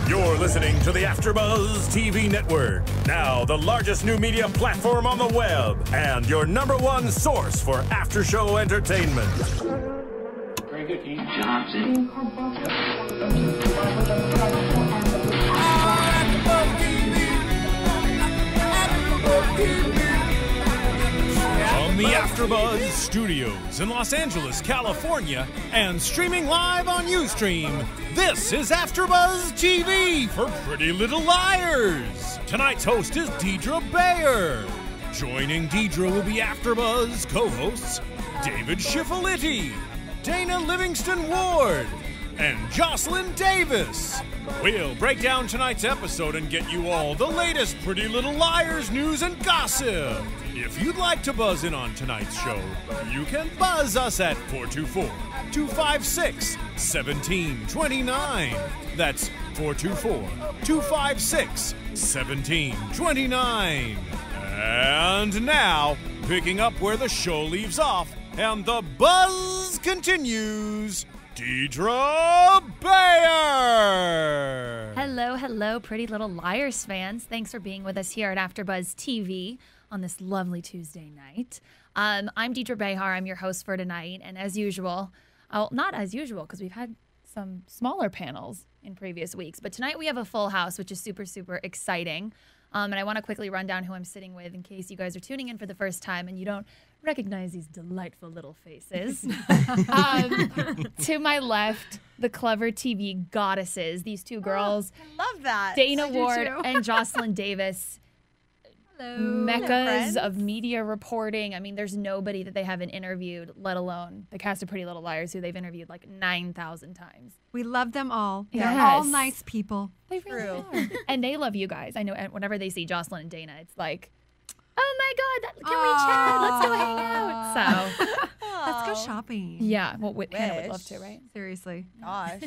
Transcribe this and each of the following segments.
You're listening to the AfterBuzz TV network, now the largest new media platform on the web, and your #1 source for after-show entertainment. Very good, Johnson. From the AfterBuzz Studios in Los Angeles, California, and streaming live on Ustream, this is AfterBuzz TV for Pretty Little Liars. Tonight's host is Deidre Behar. Joining Deidre will be AfterBuzz co-hosts David Schifilliti, Dana Livingston Ward, and Joslyn Davis. We'll break down tonight's episode and get you all the latest Pretty Little Liars news and gossip. If you'd like to buzz in on tonight's show, you can buzz us at 424-256-1729. That's 424-256-1729. And now, picking up where the show leaves off and the buzz continues, Deidre Behar! Hello, Pretty Little Liars fans. Thanks for being with us here at AfterBuzz TV on this lovely Tuesday night. I'm Deidre Behar. I'm your host for tonight. And as usual, not as usual because we've had some smaller panels in previous weeks, but tonight we have a full house, which is super, super exciting. And I want to quickly run down who I'm sitting with in case you guys are tuning in for the first time and you don't recognize these delightful little faces. To my left, the clever TV goddesses, these two girls. I love that. Dana Ward and Joslyn Davis. Hello. Meccas of media reporting. I mean, there's nobody that they haven't interviewed, let alone the cast of Pretty Little Liars, who they've interviewed like 9,000 times. We love them all. Yes. They're all nice people. They really are. And they love you guys. I know whenever they see Joslyn and Dana, it's like, oh my God, can we chat? Let's go hang out. So, let's go shopping. yeah, well, Hannah would love to, right? Seriously. Gosh.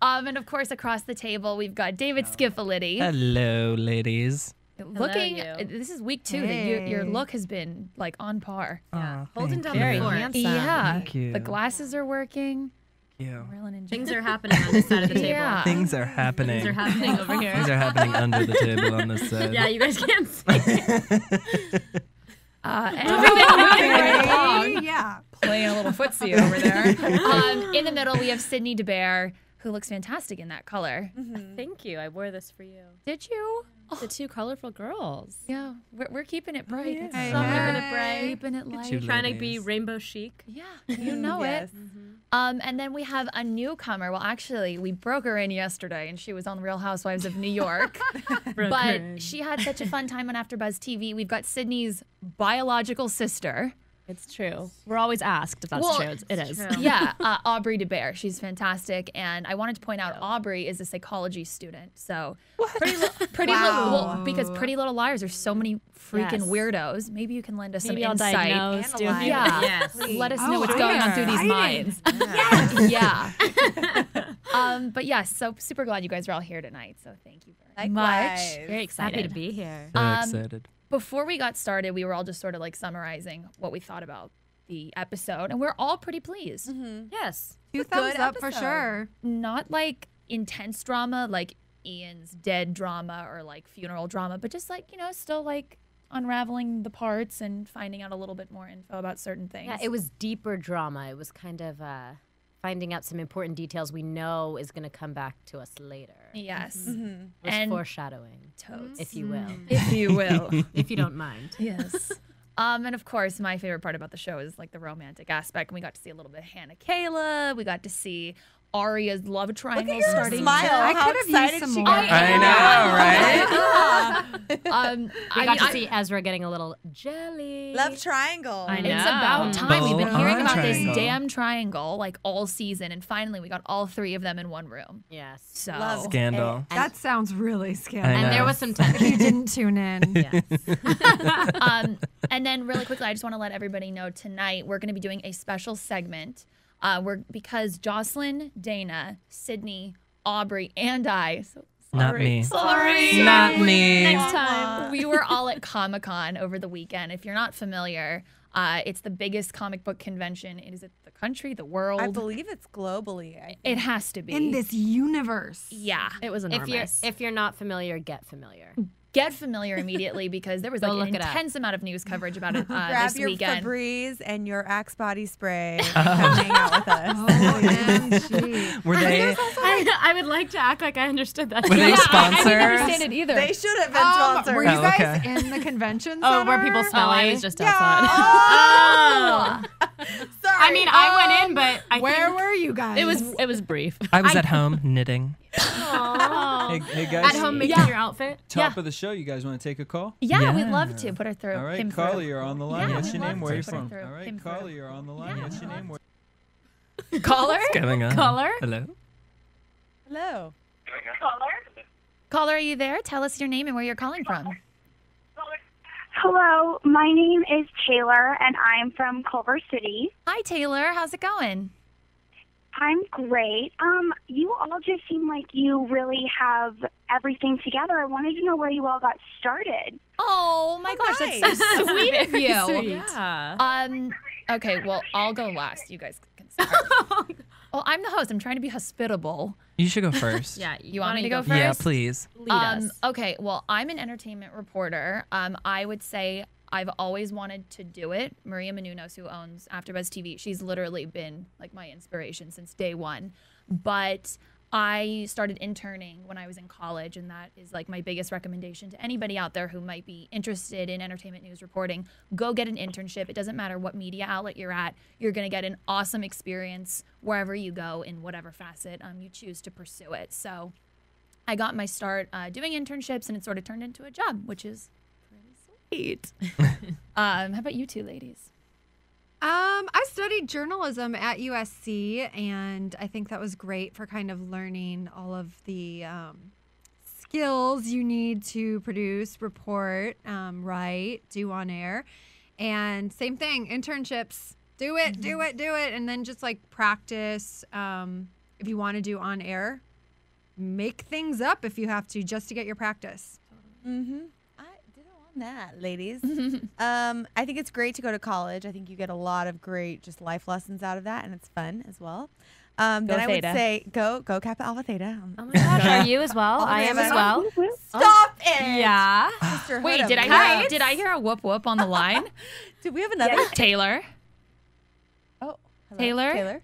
And of course, across the table, we've got David Schifilliti. Hello, ladies. Looking, this is week 2 that your look has been like on par. Holding down Very the fort. handsome. Yeah, Thank you. the glasses are working. Yeah. Things are happening on this side of the table. Yeah. Things are happening. Things are happening over here. Things are happening under the table on this side. Yeah, you guys can't see. Yeah. Playing a little footsie over there. In the middle, we have Sydney DeBear, who looks fantastic in that color. Thank you. I wore this for you. Did you? The two colorful girls. Yeah, we're keeping it bright. It's Hey, summer. hey. Keeping it bright. Keeping it light. you Trying to be ladies. rainbow chic. Yeah, you know Yes. it. And then we have a newcomer. Well, actually, we broke her in yesterday, and she was on The Real Housewives of New York. But she had such a fun time on AfterBuzz TV. We've got Sydney's biological sister. It's true. We're always asked if that's Well, true. It is. Yeah, Aubrey DeBear. She's fantastic. And I wanted to point out Aubrey is a psychology student. So pretty Wow. little, because Pretty Little Liars, there's so many freaking Yes. weirdos. Maybe you can lend us Maybe some I'll insight. diagnose. Do Analyze. Yeah. Yes. Let us Oh, know what's going on through these minds. Yeah. But yes, so super glad you guys are all here tonight. So thank you very much. Likewise. Very excited to be here. So excited. Before we got started, we were all just sort of like summarizing what we thought about the episode, and we're all pretty pleased. Yes. 2 thumbs good up for episode. sure. Not like intense drama, like Ian's dead drama or like funeral drama, but just like, still like unraveling the parts and finding out a little bit more info about certain things. Yeah, it was deeper drama. It was kind of finding out some important details we know is going to come back to us later. Yes. It was And foreshadowing, totes. if you will. If you will. If you don't mind. Yes. And of course, my favorite part about the show is like the romantic aspect. And we got to see a little bit of Hanna Kayla. We got to see Aria's love triangle starting. Smile. I How could have excited used some she more. got. I know, right? We got to see Ezra getting a little jelly. Love triangle. I know. It's about time. We've been Bold hearing on about triangle. this damn triangle like all season, and finally we got all 3 of them in one room. Yes. So Love Scandal. That sounds really I scary. And there know. was some If tension. you didn't tune in. Yes. And then really quickly, I just want to let everybody know tonight we're going to be doing a special segment because Joslyn, Dana, Sydney, Aubrey, and I. Not me. Sorry. Not me. Next time. We were all at Comic-Con over the weekend. If you're not familiar, It's the biggest comic book convention. Is it the country, the world? I believe it's globally. It has to be. In this universe. Yeah. It was enormous. If you're not familiar, get familiar. Get familiar immediately because there was Go like an look it up. intense amount of news coverage about it Grab this your weekend. Febreze and your Axe body spray and come hang out with us. OMG. Were they I would like to act like I understood that. were they I sponsors? didn't understand it either. They should have been sponsors. Were you Oh, guys okay. in the convention Oh, center? where people smell I it. was just Yeah. outside. Oh. Sorry. I mean, I went in, but I Where think were you guys? it was brief. I was at home knitting. Hey guys, At home making your outfit. top of the show. You guys want to take a call? Yeah, we'd Yeah. love to put her through. All right, him Carly, through. you're on the line. Yeah, What's we'd your name? love Where to you put her from? through, All right, him Carly, through. you're on the line. What's your name? Caller? What's going on? Caller? Hello. Hello. Caller, are you there? Tell us your name and where you're calling from. Hello, my name is Taylor, and I'm from Culver City. Hi, Taylor. How's it going? I'm great. You all just seem like you really have everything together. I wanted to know where you all got started. Oh my gosh, that's so sweet of you. Yeah. Okay, well, I'll go last. You guys can start. Well, I'm the host. I'm trying to be hospitable. You should go first. Yeah. You want me to go first? Yeah, please. Lead us. Okay, well, I'm an entertainment reporter. I would say I've always wanted to do it. Maria Menounos, who owns AfterBuzz TV, she's literally been like my inspiration since day one. But I started interning when I was in college, and that is like my biggest recommendation to anybody out there who might be interested in entertainment news reporting. Go get an internship. It doesn't matter what media outlet you're at. You're going to get an awesome experience wherever you go in whatever facet you choose to pursue it. So I got my start doing internships, and it sort of turned into a job, which is pretty sweet. How about you two ladies? I studied journalism at USC, and I think that was great for kind of learning all of the skills you need to produce, report, write, do on air. And same thing, internships. Do it, do it, do it. And then just like practice. If you want to do on air, make things up if you have to, just to get your practice. Mm-hmm. I ditto on that, ladies. I think it's great to go to college. I think you get a lot of great just life lessons out of that, and it's fun as well. Then I would Theta. say go Kappa Alpha Theta. Oh my gosh, are you as well? All the I way am back. as well. Stop it. Yeah. Sisterhood Wait, of did I hear a whoop whoop on the line? Did we have another? Taylor? Oh, hello. Taylor? Taylor?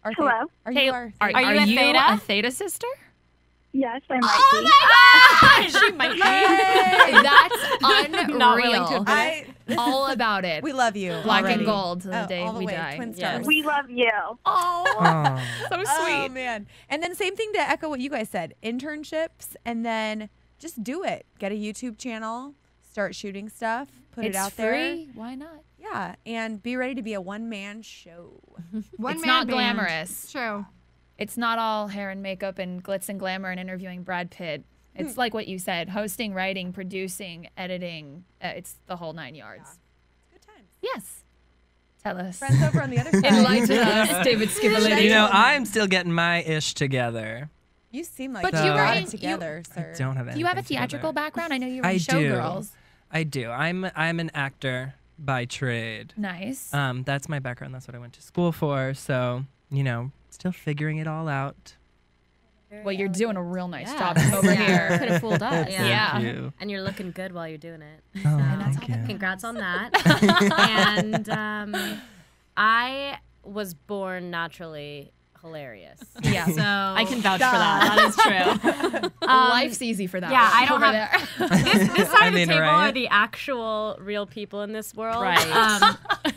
Our Hello? Are you our Are Are you a Theta? a Theta sister? Yes, I might be. She might be. That's unreal. Not willing to All about it. We love you. Black already. and gold to the Oh, day all the we way. die. Twin Yes. stars. We love you. Oh, so sweet. Oh, man. And then same thing to echo what you guys said. Internships, and then just do it. Get a YouTube channel. Start shooting stuff. Put It's it out free. there. Why not? Yeah. And be ready to be a one-man show. It's not glamorous. True. It's not all hair and makeup and glitz and glamour and interviewing Brad Pitt. It's like what you said, hosting, writing, producing, editing. It's the whole 9 yards. Good times. Yes. Tell us. Friends over on the other side. Enlighten us, David Schifilliti. You know, I'm still getting my ish together. You seem like But you you were got in- it together, sir. I don't have Do anything you have a theatrical together. background? I know you were I in do. Showgirls. I do. I'm an actor by trade. Nice. That's my background. That's what I went to school for. So, you know, still figuring it all out. Well, you're doing a real nice Yeah. job over Yeah. here. Could have fooled us. Thank Yeah. you. And you're looking good while you're doing it. Oh, So, thank you. congrats on that. And I was born naturally hilarious. Yeah. So I can vouch for that. That is true. Life's easy for that. yeah, one I don't over have there. this side I of mean, the table right? are the actual real people in this world. Right.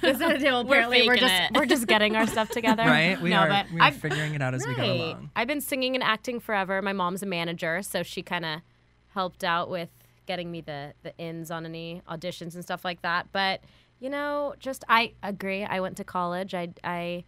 This side of the table, apparently faking we're just getting our stuff together. Right? We no, are but we are figuring it out as we go along. I've been singing and acting forever. My mom's a manager, so she kind of helped out with getting me the ins on any auditions and stuff like that. But, you know, just I agree. I went to college. I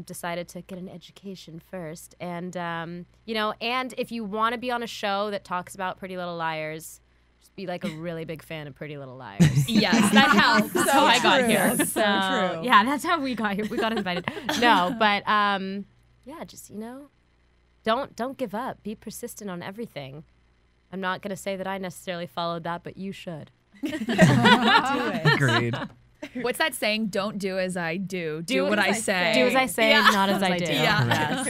decided to get an education first. And, you know, and if you want to be on a show that talks about Pretty Little Liars, just be like a really big fan of Pretty Little Liars. Yes, that helps. So That's how I got true. here. So true. Yeah, that's how we got here. We got invited. No, but yeah, just, you know, don't give up. Be persistent on everything. I'm not going to say that I necessarily followed that, but you should. Do it. Agreed. What's that saying? Don't do as I do. Do what I say. Do as I say, not as I do. Yeah.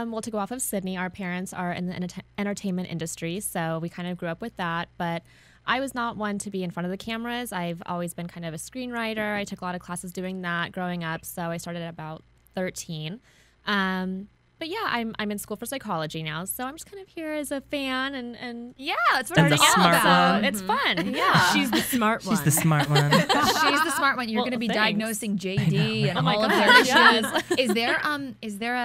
Well, to go off of Sydney, our parents are in the entertainment industry, so we kind of grew up with that. But I was not one to be in front of the cameras. I've always been kind of a screenwriter. I took a lot of classes doing that growing up, so I started at about 13. But yeah, I'm in school for psychology now, so I'm just kind of here as a fan and yeah, that's what the smart one. It's fun. Yeah, She's the smart one. She's the smart one. She's the smart one. You're Well, going to be thanks. diagnosing JD and Oh my all of gosh, their yes. issues. Is there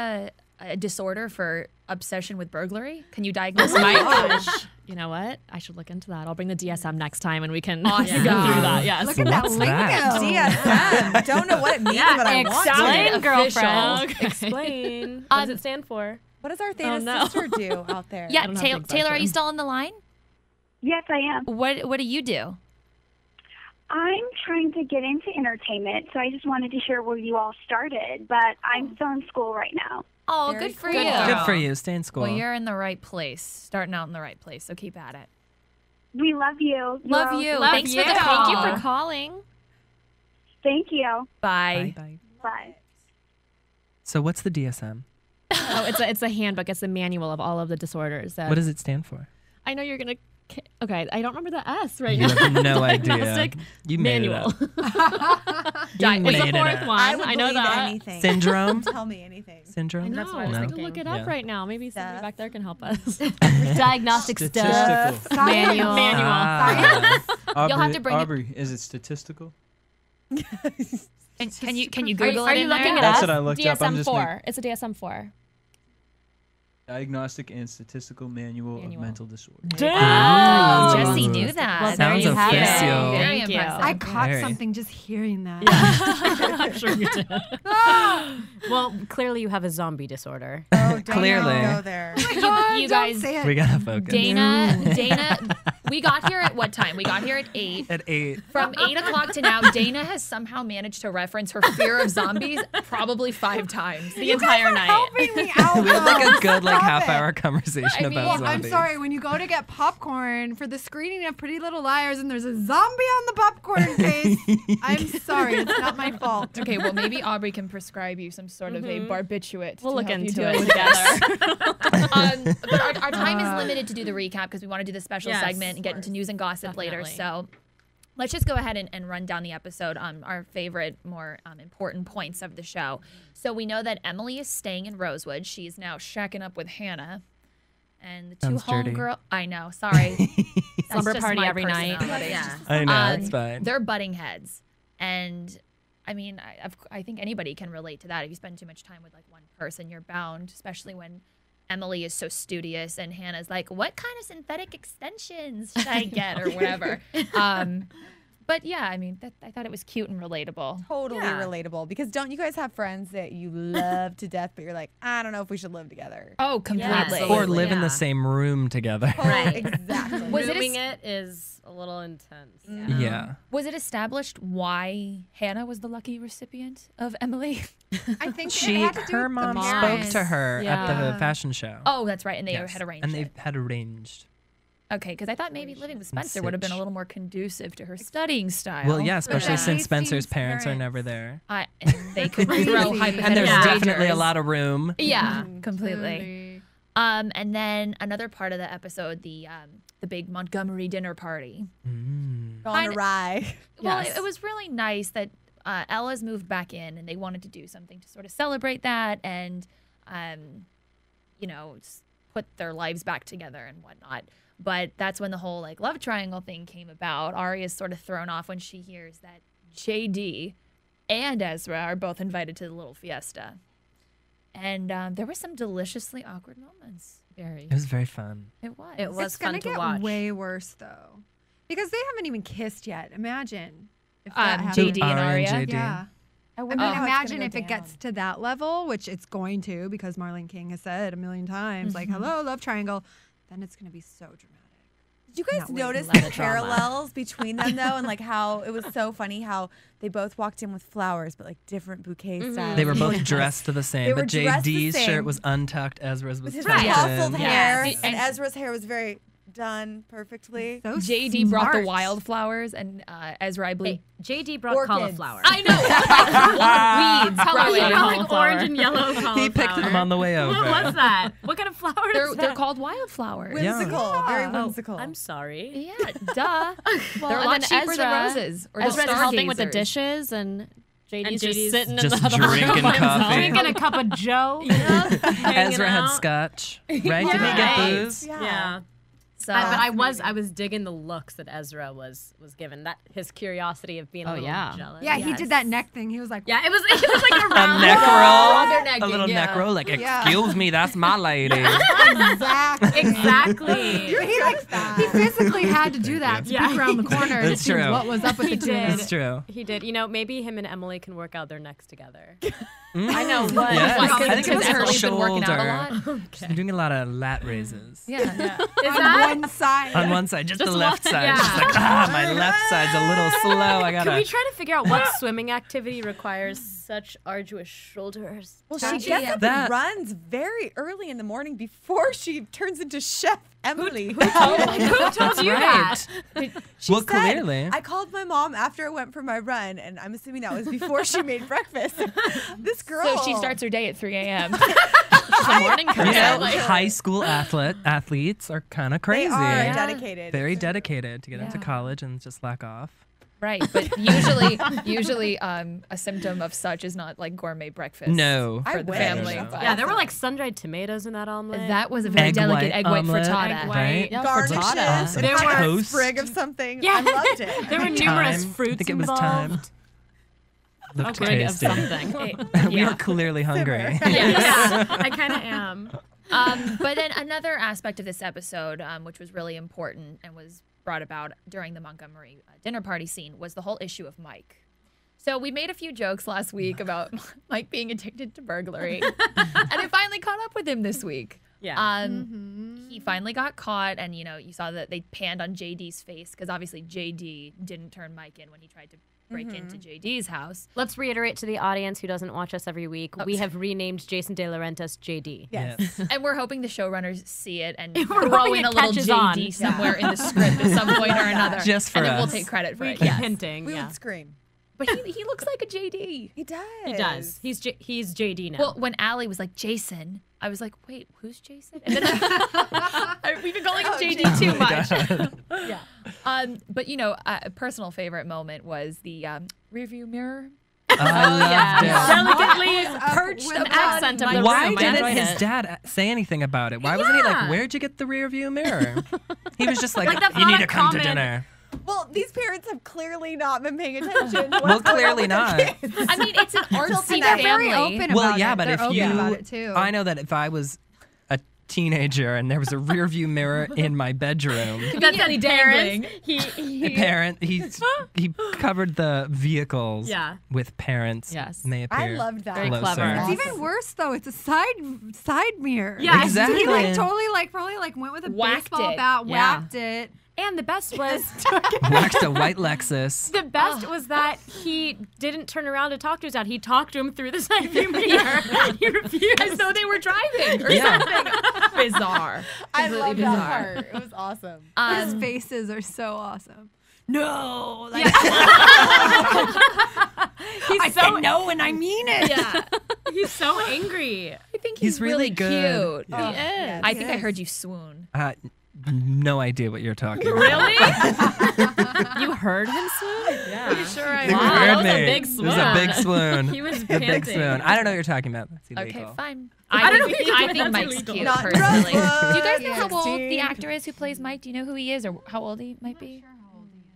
a disorder for obsession with burglary? Can you diagnose Oh my it? gosh. You know what? I should look into that. I'll bring the DSM next time and we can go Awesome. through that. Yes. Look at that What's lingo. that? DSM. Don't know what it means, but I want Explain, to. girlfriend. Explain. What does it stand for? What does our Theta no. sister do out there? Yeah, don't have the exact Taylor, are you term. still on the line? Yes, I am. What do you do? I'm trying to get into entertainment, so I just wanted to share where you all started, but I'm still in school right now. Oh, Very good for cool. you. Good for you. Stay in school. Well, you're in the right place, starting out in the right place, so keep at it. We love you. Love all- you. Love Thanks you. for the Thank call. you for calling. Thank you. Bye. Bye. Bye. So what's the DSM? Oh, it's a handbook. It's a manual of all of the disorders. What does it stand for? I know you're gonna. Okay, I don't remember the S right You now. have no idea. Diagnostic You made it manual. up. You It's made the it fourth up. one. I would I know believe that. anything. Syndrome? Tell me anything. Syndrome? I know. That's I was no. like, look it up Yeah. right now. Maybe somebody Stuff. back there can help us. Diagnostic stuff. Statistical. Manual. Ah. You'll have to bring it- Aubrey, is it statistical? And can you Are Google are it you in looking there? it That's up? what I looked up. I'm just DSM-4. It's a DSM-4. Diagnostic and Statistical Manual of Mental Disorder. Oh, Ooh. Jesse knew that. Well, there Sounds you have it. official. Very Thank you. impressive. I caught Very. something just hearing that. I'm sure you did. Well, clearly you have a zombie disorder. Oh, don't Clearly. go there. You guys, Don't say it. We gotta focus. Dana, we got here at what time? We got here at 8. At 8. From 8 o'clock to now, Dana has somehow managed to reference her fear of zombies probably 5 times. The entire night. Helping me out. We had like a good Stop half-hour it. conversation I mean, about well, zombies. I'm sorry, when you go to get popcorn for the screening of Pretty Little Liars and there's a zombie on the popcorn case, I'm sorry, it's not my fault. Okay, well, maybe Aubrey can prescribe you some sort of a barbiturate. We'll to look help you into deal it with together. but our time is limited to do the recap because we want to do the special Yes, segment and get into news and gossip later. Definitely. So let's just go ahead and run down the episode on our favorite, more important points of the show. So we know that Emily is staying in Rosewood. She's now shacking up with Hannah. And the two Sounds dirty. homegirl, I know, sorry. That's Slumber just party my every night. personality. Yeah. I know, it's fine. They're butting heads. And I mean, I think anybody can relate to that. If you spend too much time with like one person, you're bound, especially when Emily is so studious and Hannah's like, what kind of synthetic extensions should I get or whatever. But yeah, I mean, I thought it was cute and relatable. Totally relatable. Because don't you guys have friends that you love to death, but you're like, I don't know if we should live together? Oh, completely. Or live in the same room together. Right. Exactly. Moving it is a little intense. Yeah. Was it established why Hannah was the lucky recipient of Emily? I think it had to do Her with the mom spoke parents. to her at Yeah. the fashion show. Oh, that's right. And they Yes. had arranged And they it. had arranged. Okay, because I thought maybe living with Some Spencer would have been a sitch. little more conducive to her studying style. Well, yeah, especially Yeah. since Spencer's Hastings' parents are parents. never there. And they could throw hypothetical And there's definitely a wagers. lot of room. Yeah, Mm, completely. totally. And then another part of the episode, the big Montgomery dinner party. Mm. On a rye. Well, Yes. it was really nice that Ella's moved back in, and they wanted to do something to sort of celebrate that, and put their lives back together and whatnot. But that's when the whole like love triangle thing came about. Aria's sort of thrown off when she hears that JD and Ezra are both invited to the little fiesta. And there were some deliciously awkward moments. It was very fun. It was. It was It's fun gonna to get watch. way worse though, because they haven't even kissed yet. Imagine if that happened. JD and Aria Aria. and JD. Yeah. I I wonder mean, how it's imagine gonna if go it gets down. to that level, which it's going to, because Marlene King has said a million times, like, hello, love triangle, then it's going to be so dramatic. Did you guys Not waiting. notice Love the the drama. parallels between them though, and like how it was so funny how they both walked in with flowers, but like different bouquet styles. They were both Yes. dressed the They same, were but dressed the JD's same. shirt was untucked, Ezra's was with his tucked tousled in. hair, Yes. and Ezra's hair was very done perfectly. So JD brought the smart. wildflowers, and Ezra, I believe. JD brought Orchids. cauliflower. I know. Weeds. Probably Probably. like orange and yellow cauliflower. He picked them on the way over. What was that? What kind of flower is They're that? called wildflowers. Whimsical, very whimsical. I'm sorry. Yeah, duh. Well, They're a and lot then cheaper than Ezra- roses. Or Ezra's the helping with the stargazers. dishes, and JD's just JD's sitting just in the other room drinking by himself. coffee. Drinking a cup of Joe. Ezra had scotch. Right? Didn't he get booze? Yeah. So, But I was digging the looks that Ezra was given. That his curiosity of being a little jealous. Yeah, he did that neck thing. He was like, Yeah, it was like a round A neck roll. Rather necking, A little yeah. neck roll. Like, Yeah. excuse me, that's my lady. exactly. Exactly. He physically had to do that to Yeah. peek around the corner to That's see true. what was up with He the two of did. them. That's true. He did. You know, maybe him and Emily can work out their necks together. I know what. Yes. Like, I think because it's her Emily's been working out a shoulder. lot. She's doing a lot of lat raises. Yeah. On one side. On one side, just the left side. yeah. She's like, my left side's a little slow. I Can gotta. we try to figure out what swimming activity requires such arduous shoulders? Well, Don't she you- gets up That- and runs very early in the morning before she turns into Chef Emily. Who told you that? She Well, said, clearly. I called my mom after I went for my run, and I'm assuming that was before she made breakfast. This girl. So she starts her day at 3 a.m. She's a morning You person. know, high school athletes are kind of They crazy. are dedicated. Very dedicated to get into college and just slack off. Right, but usually a symptom of such is not like gourmet breakfast. No. For the wish. family. No. but Yeah, there were like sun-dried tomatoes in that omelet. that was a very Egg delicate white egg white omelet, frittata. Egg right? Yeah, Garnishes. frittata. It There had were- a sprig of something. Yeah. I loved it. There were numerous Time. fruits I think it was involved. time. Looked Sprig of tasty. something. We are clearly hungry. Yeah, I kind of am. But then another aspect of this episode, which was really important and was brought about during the Montgomery dinner party scene, was the whole issue of Mike. So we made a few jokes last week about Mike being addicted to burglary, and it finally caught up with him this week. Yeah. He finally got caught, and you saw that they panned on JD's face because obviously JD didn't turn Mike in when he tried to break into JD's house. Let's reiterate to the audience who doesn't watch us every week, we have renamed Jason De Laurentiis JD. Yes. And we're hoping the showrunners see it and We're throw hoping in it a little catches JD on. somewhere in the script at some point or another. Just for and then we'll us. take credit for We it. keep Yes. hinting. We yeah. would scream. But he looks like a JD. He does. He does. He's JD now. Well, when Allie was like, Jason, I was like, wait, who's Jason? And then we've been calling him JD too much. yeah. But a personal favorite moment was the rearview mirror. I loved it. Delicately Perched with upon the accent of the Why room. I didn't enjoyed his it. dad say anything about it? Why wasn't he like, Yeah. where'd you get the rear view mirror? He was just like, Like, that's you not need a to come to comment. dinner. Well, these parents have clearly not been paying attention. to Well, what's going on clearly with their not. kids. I mean, it's an artsy They're family. very open Well, about yeah, it. but They're if open you, about it too. I know that if I was a teenager and there was a rear view mirror in my bedroom, Conveniently dangling. the parent, he covered the vehicles with parents. Yes. May appear I loved that. Very closer. clever. It's even worse though. It's a side mirror. Yeah, Exactly. He like totally probably went with a Whacked baseball it. bat, Yeah. whacked it. And the best was Waxed a white Lexus. the best was that he didn't turn around to talk to his dad. He talked to him through the side view mirror. He refused. As though they were driving or Yeah. something. Bizarre. I Completely love bizarre. that part. It was awesome. His faces are so awesome. No, I said no and I mean it. Yeah. He's so angry. I think He's really good. cute. He is. I think I heard you swoon. No idea what you're talking about. Really? You heard him swoon? Yeah. You sure I You Wow, heard that was a me. big It was a big swoon. He was A big panting. swoon. I don't know what you're talking about. That's illegal. Okay, fine. I I don't think, think I think that's Mike's illegal. cute, Not personally. Do drug you guys know how old 16. the actor is who plays Mike? Do you know who he is or how old he might be?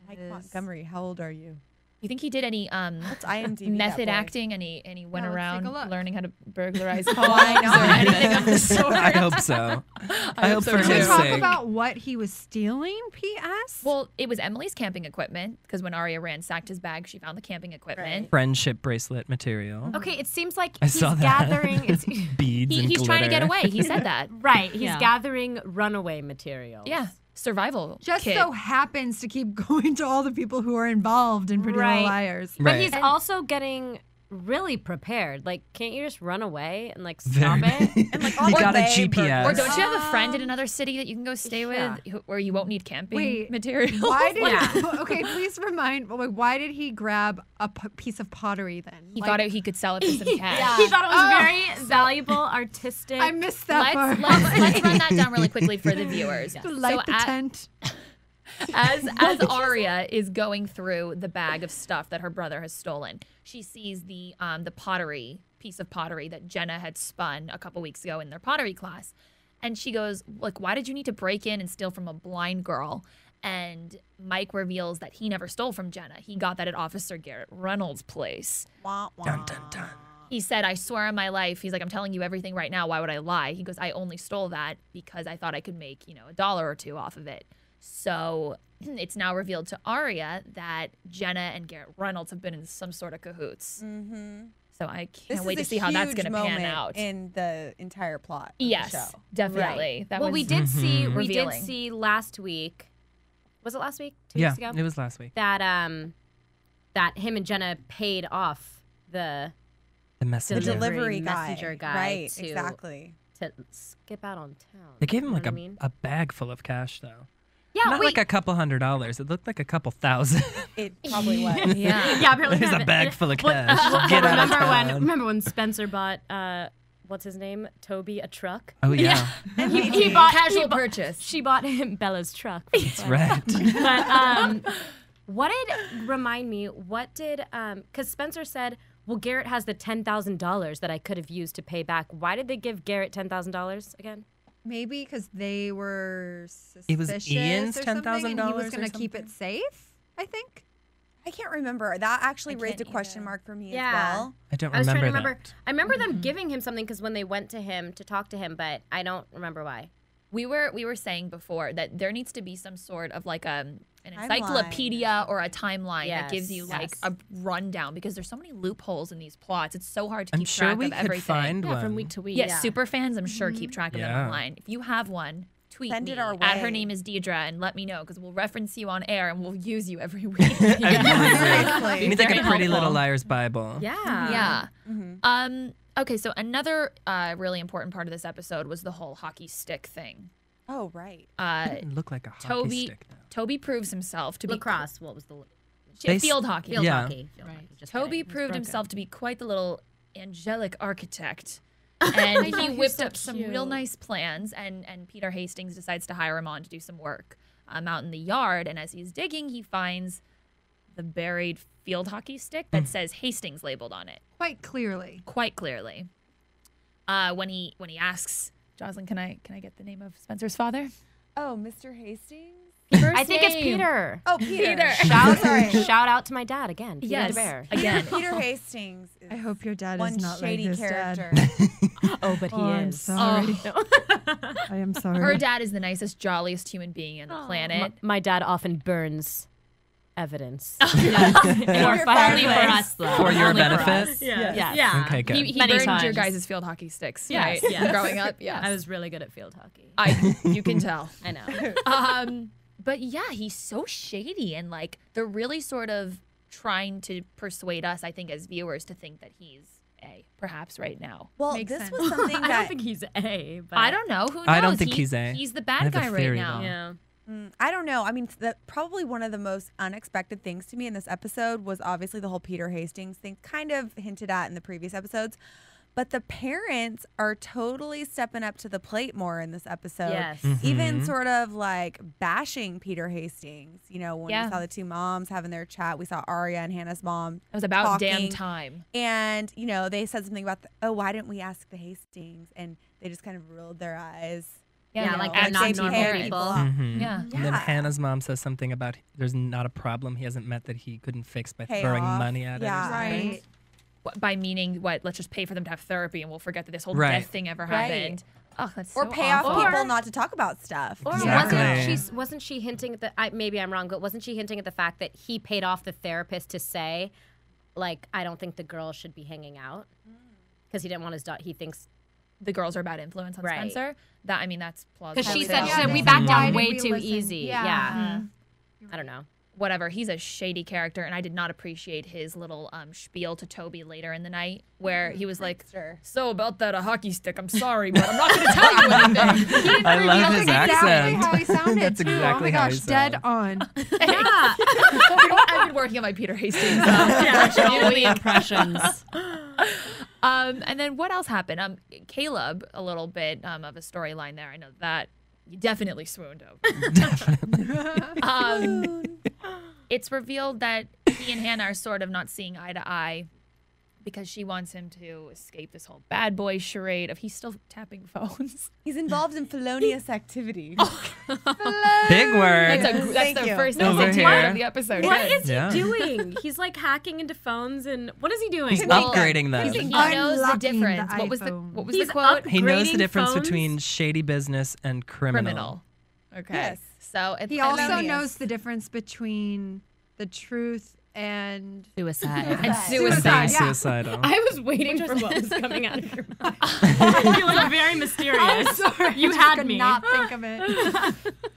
Mike Montgomery, how old are you? You think he did any What's IMDb? method that boy? acting and he went Yeah, let's around take a look. learning how to burglarize I homes know. or anything of the sort? I hope so. I hope so for too. Can we his talk sake. about what he was stealing, P.S.? Well, it was Emily's camping equipment because when Aria ransacked his bag, she found the camping equipment. Friendship bracelet material. Okay, it seems like I he's saw that. gathering. It's, Beads and He's trying to get glitter. away. He said that. right, he's Yeah. gathering runaway materials. Yeah. Survival Just kit. so happens to keep going to all the people who are involved in Pretty Right. Little Liars. But Right. he's also getting really prepared. Like, can't you just run away and like stop it? And like You got a GPS. Or don't you have a friend in another city that you can go stay with where you won't need camping materials? Why did okay, please remind why did he grab a piece of pottery then? He thought he could sell it for some cash. He thought it was very valuable, artistic. I missed that part. Let's run that down really quickly for the viewers. To light the tent. As Aria is going through the bag of stuff that her brother has stolen, she sees the piece of pottery that Jenna had spun a couple weeks ago in their pottery class. And she goes, like, why did you need to break in and steal from a blind girl? And Mike reveals that he never stole from Jenna. He got that at Officer Garrett Reynolds' place. Wah, wah. Dun, dun, dun. He said, I swear on my life, he's like, I'm telling you everything right now. Why would I lie? He goes, I only stole that because I thought I could make, $1 or $2 off of it. So it's now revealed to Aria that Jenna and Garrett Reynolds have been in some sort of cahoots. Mm-hmm. So I can't wait to see how that's going to pan out in the entire plot. Yes, of the show. definitely. Right. We did see last week. Was it last week? 2 weeks ago? Yeah, it was last week. That that him and Jenna paid off the delivery messenger guy. Right, to, exactly. To skip out on town. They gave him like a a bag full of cash though. Yeah, not like a couple $100s. It looked like a couple thousand. It probably was. Yeah, apparently there's a bag full of cash. Get out of town. Remember when Spencer bought what's his name? Toby a truck? Oh yeah. he bought casual purchase. She bought him Bella's truck. That's right. But what did remind me? What did because Spencer said, well, Garrett has the $10,000 that I could have used to pay back. Why did they give Garrett $10,000 again? Maybe because they were suspicious. It was Ian's $10,000. And he was going to keep it safe, I think. I can't remember. That actually raised a question mark for me as well. I don't I was trying to remember remember. I remember them giving him something because when they went to him to talk to him, but I don't remember why. We were saying before that there needs to be some sort of like an encyclopedia or a timeline that gives you like a rundown because there's so many loopholes in these plots. It's so hard to keep track of everything. Find one. From week to week. Yes, super fans I'm sure keep track of them Yeah. online. If you have one, tweet Send me it our at way. her name is Deidre and let me know because we'll reference you on air and we'll use you every week. You need like a Pretty Little Liars Bible. Yeah. Okay, so another really important part of this episode was the whole hockey stick thing. Oh, right. It looked like a hockey stick now. Toby proves himself to lacrosse. What was the field hockey? Field hockey. Toby proved himself to be quite the little angelic architect. And he whipped up some real nice plans, and Peter Hastings decides to hire him on to do some work out in the yard. And as he's digging, he finds the buried field hockey stick that says Hastings labeled on it. Quite clearly. When he asks, Joslyn, can I get the name of Spencer's father? Oh, Mr. Hastings? I think it's Peter. Oh, Peter. Shout out to my dad again. Yes, Deidre Behar. again. Peter Hastings is I hope your dad one is not shady like his character. dad. Oh, but he I'm is. sorry. Oh. I am sorry. Her dad is the nicest, jolliest human being on the planet. My dad often burns evidence. Only for us, though. For your Only benefit? us. Yeah. Yeah. Okay, good. He Many burned your times. guys' field hockey sticks, Yes, right? yes. Growing up, yeah. I was really good at field hockey. You can tell. I know. But yeah, he's so shady and like they're really sort of trying to persuade us, I think, as viewers to think that he's A, perhaps right now. Well, Makes this sense. was something I that don't think he's A. But I don't know. Who knows? I don't think he's A. He's the I bad have a guy right theory, now. though. Yeah. I don't know. I mean, probably one of the most unexpected things to me in this episode was obviously the whole Peter Hastings thing, kind of hinted at in the previous episodes. But the parents are totally stepping up to the plate more in this episode. Yes. Even sort of like bashing Peter Hastings. You know, when Yeah. we saw the two moms having their chat, we saw Aria and Hannah's mom. It was about damn talking. time. And, you know, they said something about, why didn't we ask the Hastings? And they just kind of rolled their eyes. Yeah, you like know, they're not they normal pay people. off. Yeah. And then Hannah's mom says something about there's not a problem he hasn't met that he couldn't fix by Pay throwing off. money at it. Yeah. or something. Right. By meaning what? Let's just pay for them to have therapy and we'll forget that this whole Right. death thing ever Right. happened. Oh, that's Or so pay awful. off people not to talk about stuff. Or Exactly. wasn't she hinting that maybe I'm wrong, but wasn't she hinting at the fact that he paid off the therapist to say, like, I don't think the girl should be hanging out because he didn't want his daughter. He thinks The girls are a bad influence on Right. Spencer. That's plausible. because she too. said Yeah, we then backed why down did way we too listen? easy. Yeah. Yeah. I don't know. whatever. He's a shady character, and I did not appreciate his little spiel to Toby later in the night, where he was like, "So about that hockey stick, I'm sorry, but I'm not going to tell you anything." I love his That's exactly accent. how he sounded That's too. exactly oh my how gosh, he dead sounds. on. I've been working on my Peter Hastings. Only impressions. And then what else happened? Caleb, a little bit of a storyline there. I know that you definitely swooned over. It's revealed that he and Hanna are sort of not seeing eye to eye because she wants him to escape this whole bad boy charade of he's still tapping phones. He's involved in felonious activity. Big word. That's the first Over part here. of the episode. What Good. is he doing? He's like hacking into phones, and what is he doing? He's upgrading them. He knows the Unlocking difference. the What was the He's quote? He knows the upgrading difference phones? between shady business and criminal. Okay. Yes. So He also knows the difference between the truth and Suicide. and Being suicide. suicidal. I was waiting for what was coming out of your mouth. You were very mysterious. sorry, You I just had could me. not think of it.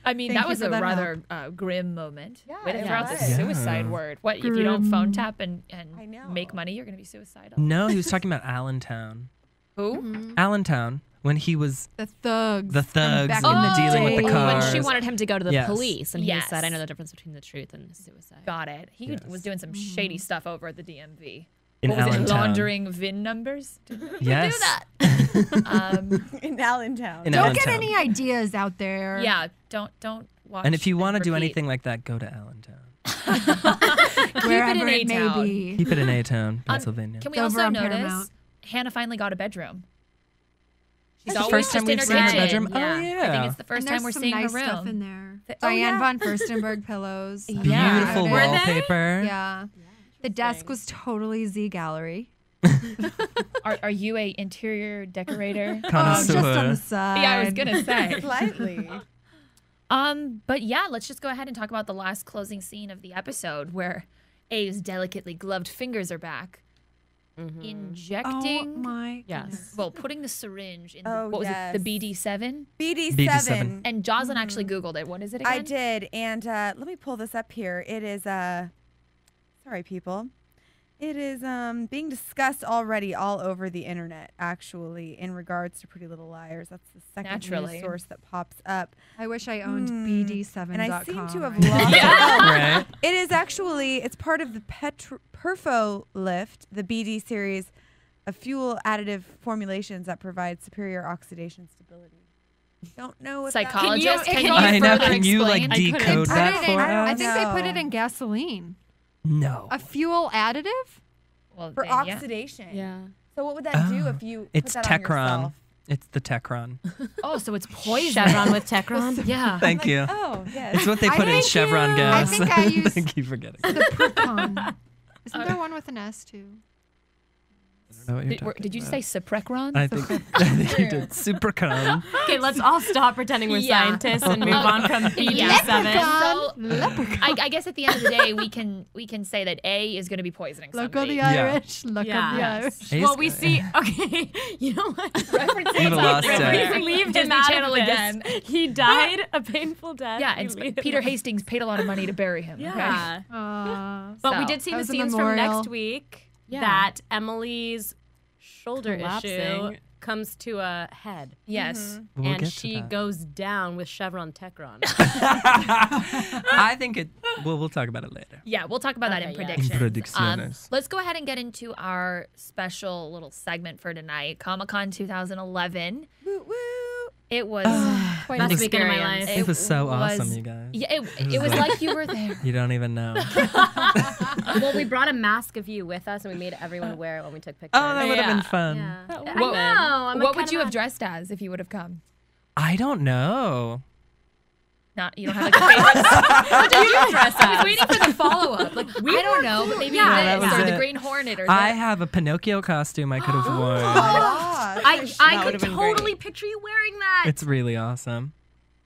I mean, Thank that you was for a that rather grim moment. Yeah, Way to it throw out the was. Yeah. suicide word. What if you don't Grim. phone tap and I know. make money? You're gonna be suicidal. No, he was talking about Allentown. Who? Allentown, when he was The thugs. the thugs back and in the dealing with the day. cars. When she wanted him to go to the Yes. police, and Yes. he said, "I know the difference between the truth and suicide." Got it. He Yes. was doing some shady stuff over at the DMV. in What was it? Allentown. Laundering VIN numbers. Yes. In Allentown. In Don't get Allentown. any ideas out there. Yeah. Don't watch. And if you want to do repeat. anything like that, go to Allentown. Wherever in it may A-town. be. Keep it in A-Town, Pennsylvania. Can we It's over also on notice Paramount. Hannah finally got a bedroom? She's That's the always first time just in we've her seen her kitchen. bedroom. Oh, I yeah. think it's the And first there's time we're some seeing nice her room. stuff in there. Oh, Diane yeah. von Furstenberg pillows. Beautiful Were they? wallpaper. Yeah. The desk was totally Z Gallery. Are you a interior decorator? Just on Connoisseur. the side. Yeah, I was gonna say. Slightly. But yeah, let's just go ahead and talk about the last closing scene of the episode where A's delicately gloved fingers are back. Injecting. Oh my Yes. goodness. Well, putting the syringe in Oh, what was yes. it? The BD7? BD7. And Joslyn actually Googled it. What is it again? I did, and let me pull this up here. It is sorry, people. It is being discussed already all over the internet, actually, in regards to Pretty Little Liars. That's the second Naturally. news source that pops up. I wish I owned BD7.com. And I seem to have right now. lost it. Right. It is actually, it's part of the Perfo Lift, the BD series of fuel additive formulations that provide superior oxidation stability. Don't know what that Psychologist, Can can you- you, I know. further Can you like explain? decode Put that it for in- I us? think they put No. it in gasoline. No. A fuel additive? Well, for then, yeah. oxidation. Yeah. So what would that do Oh, if you It's put that on Techron. yourself? It's the Techron. Oh, so it's poison. Chevron with Techron. Yeah. Thank you. Oh, yes. It's what they I put in think Chevron I gas. think I used Thank you for getting it. the Procon. Isn't there one with an S too? I don't know what you're talking Did you about. say Suprecron? I think you did. Supercon. Okay, let's all stop pretending we're Yeah. scientists and move on from BD7. So, I guess at the end of the day, we can say that A is going to be poisoning Look somebody. on the Yeah. Irish. Look on the Yeah. Irish. Ace Well, we guy. see. Okay, you know what? Referencing You've lost we it. leave him Disney out Channel of this. again. He died a painful death. Yeah, We and leave him Peter out. Hastings paid a lot of money to bury him. okay? Yeah. But we So, did see that the was a scenes from memorial. next week Yeah. that Emily's shoulder issue Collapsing. comes to a head. Yes. We'll and get to she that. goes down with Chevron Techron. I think it. Well, we'll talk about it later. Yeah, we'll talk about that in Okay, yeah. predictions. In predicciones. Let's go ahead and get into our special little segment for tonight, Comic-Con 2011. Woo, woo. It was quite Best an weekend of my experience. life. It was so was- awesome, you guys. Yeah, it was like you were there. You don't even know. Well, we brought a mask of you with us, and we made everyone wear it when we took pictures. Oh, that would have been fun. Yeah. I What- know. I'm what like, would you have kinda dressed as if you would have come? I don't know. Not you don't have like a favorite. What did you dress as? I was waiting for the follow up. Like I don't know, but maybe that this was or the it. Green Hornet or I the, have a Pinocchio costume I could have worn. I That could would've been totally great. picture you wearing that. It's really awesome.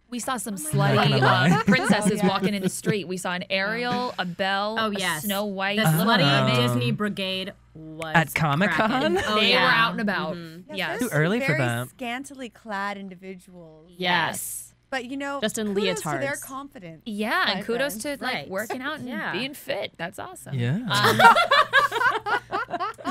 we saw some Not slutty gonna lie. princesses walking in the street. We saw an Ariel, a Belle, Oh, a yes. Snow White. The little slutty mermaid. Disney brigade was At Comic-Con? cracking. They Oh, were yeah. out and about. Mhm. Yes. Too early for very that. Scantily clad individuals. Yes. But just in kudos leotards. to their confidence. Yeah, and my kudos friends. to like working out and Yeah. being fit. That's awesome. Yeah.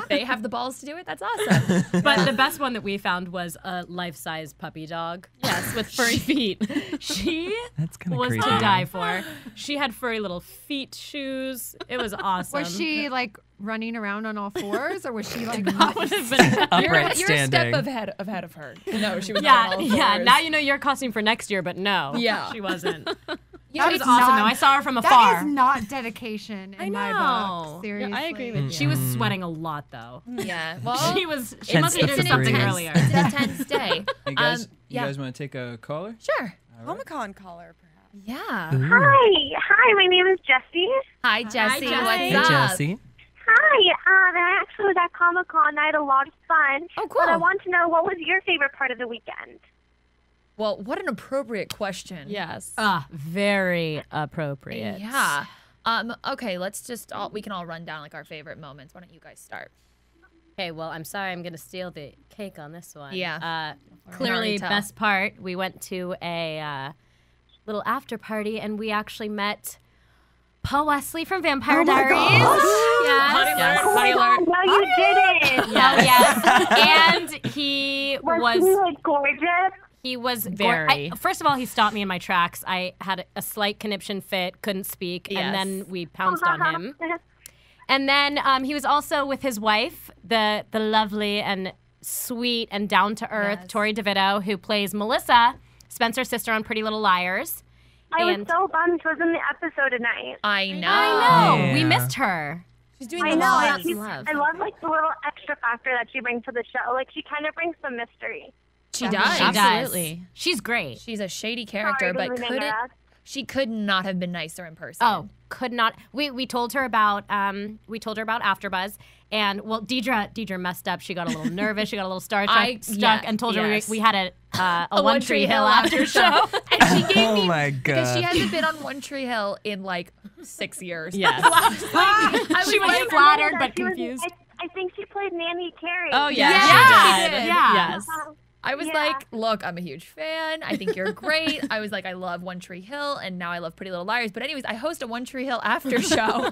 They have the balls to do it. That's awesome. But the best one that we found was a life-size puppy dog. Yes, with furry feet. She That's kind of was creepy. to die for. She had furry little feet shoes. It was awesome. Was she like running around on all fours, or was she like? That would have been Upright You're a step standing. ahead of her. No, she was Yeah, on all yeah. fours. Now you know your costume for next year, but no, Yeah. she wasn't. Yeah, She was it's awesome not- though. I saw her from That afar. is not dedication in my know. book. Seriously, I agree with you. She was sweating a lot though. Yeah. Well, She was. She Hence must the have did something Febreze. earlier. It's an intense day. You guys, yeah. you guys want to take a caller? Sure. Comic-Con collar, perhaps. Yeah. Ooh. Hi, my name is Jessie. Hi, Jessie. Jessie. What's Hey, up? Jesse. Hi, I actually was at Comic-Con. I had a lot of fun. Oh, cool. But I want to know, what was your favorite part of the weekend? Well, what an appropriate question. Yes. Very appropriate. Yeah. Okay, let's just we can all run down like our favorite moments. Why don't you guys start? Okay, well, I'm sorry, I'm gonna steal the cake on this one. Yeah. Clearly, tell. best part. We went to a little after party, and we actually met Paul Wesley from Vampire Diaries. Yes. Honey alert. No, you didn't. Yes. And he Was he, like, gorgeous? He was Very. First of all, he stopped me in my tracks. I had a slight conniption fit, couldn't speak, and then we pounced on him. And then he was also with his wife, the lovely and sweet and down to earth Tori DeVito, who plays Melissa, Spencer's sister on Pretty Little Liars. I was so bummed she was in the episode tonight. I know. I know. Yeah. We missed her. She's doing I the know. lines. I love like the little extra factor that she brings to the show. Like she kind of brings some mystery. She does. She Absolutely. does. She's great. She's a shady character, Sorry, but didn't mean to interrupt. she could not have been nicer in person. Oh, could not. We told her about AfterBuzz, and well, Deidre messed up. She got a little nervous. She got a little stuck, and told her we had a One Tree Hill after show. And she gave me Oh my because she god. hasn't been on One Tree Hill in like 6 years. Yes. She was I flattered remember that but she was- confused. I think she played Nanny Carey. Oh, yeah. Yeah, She did. Yeah. Yes. I was Yeah. like, look, I'm a huge fan. I think you're great. I was like, I love One Tree Hill, and now I love Pretty Little Liars. But anyways, I host a One Tree Hill after show.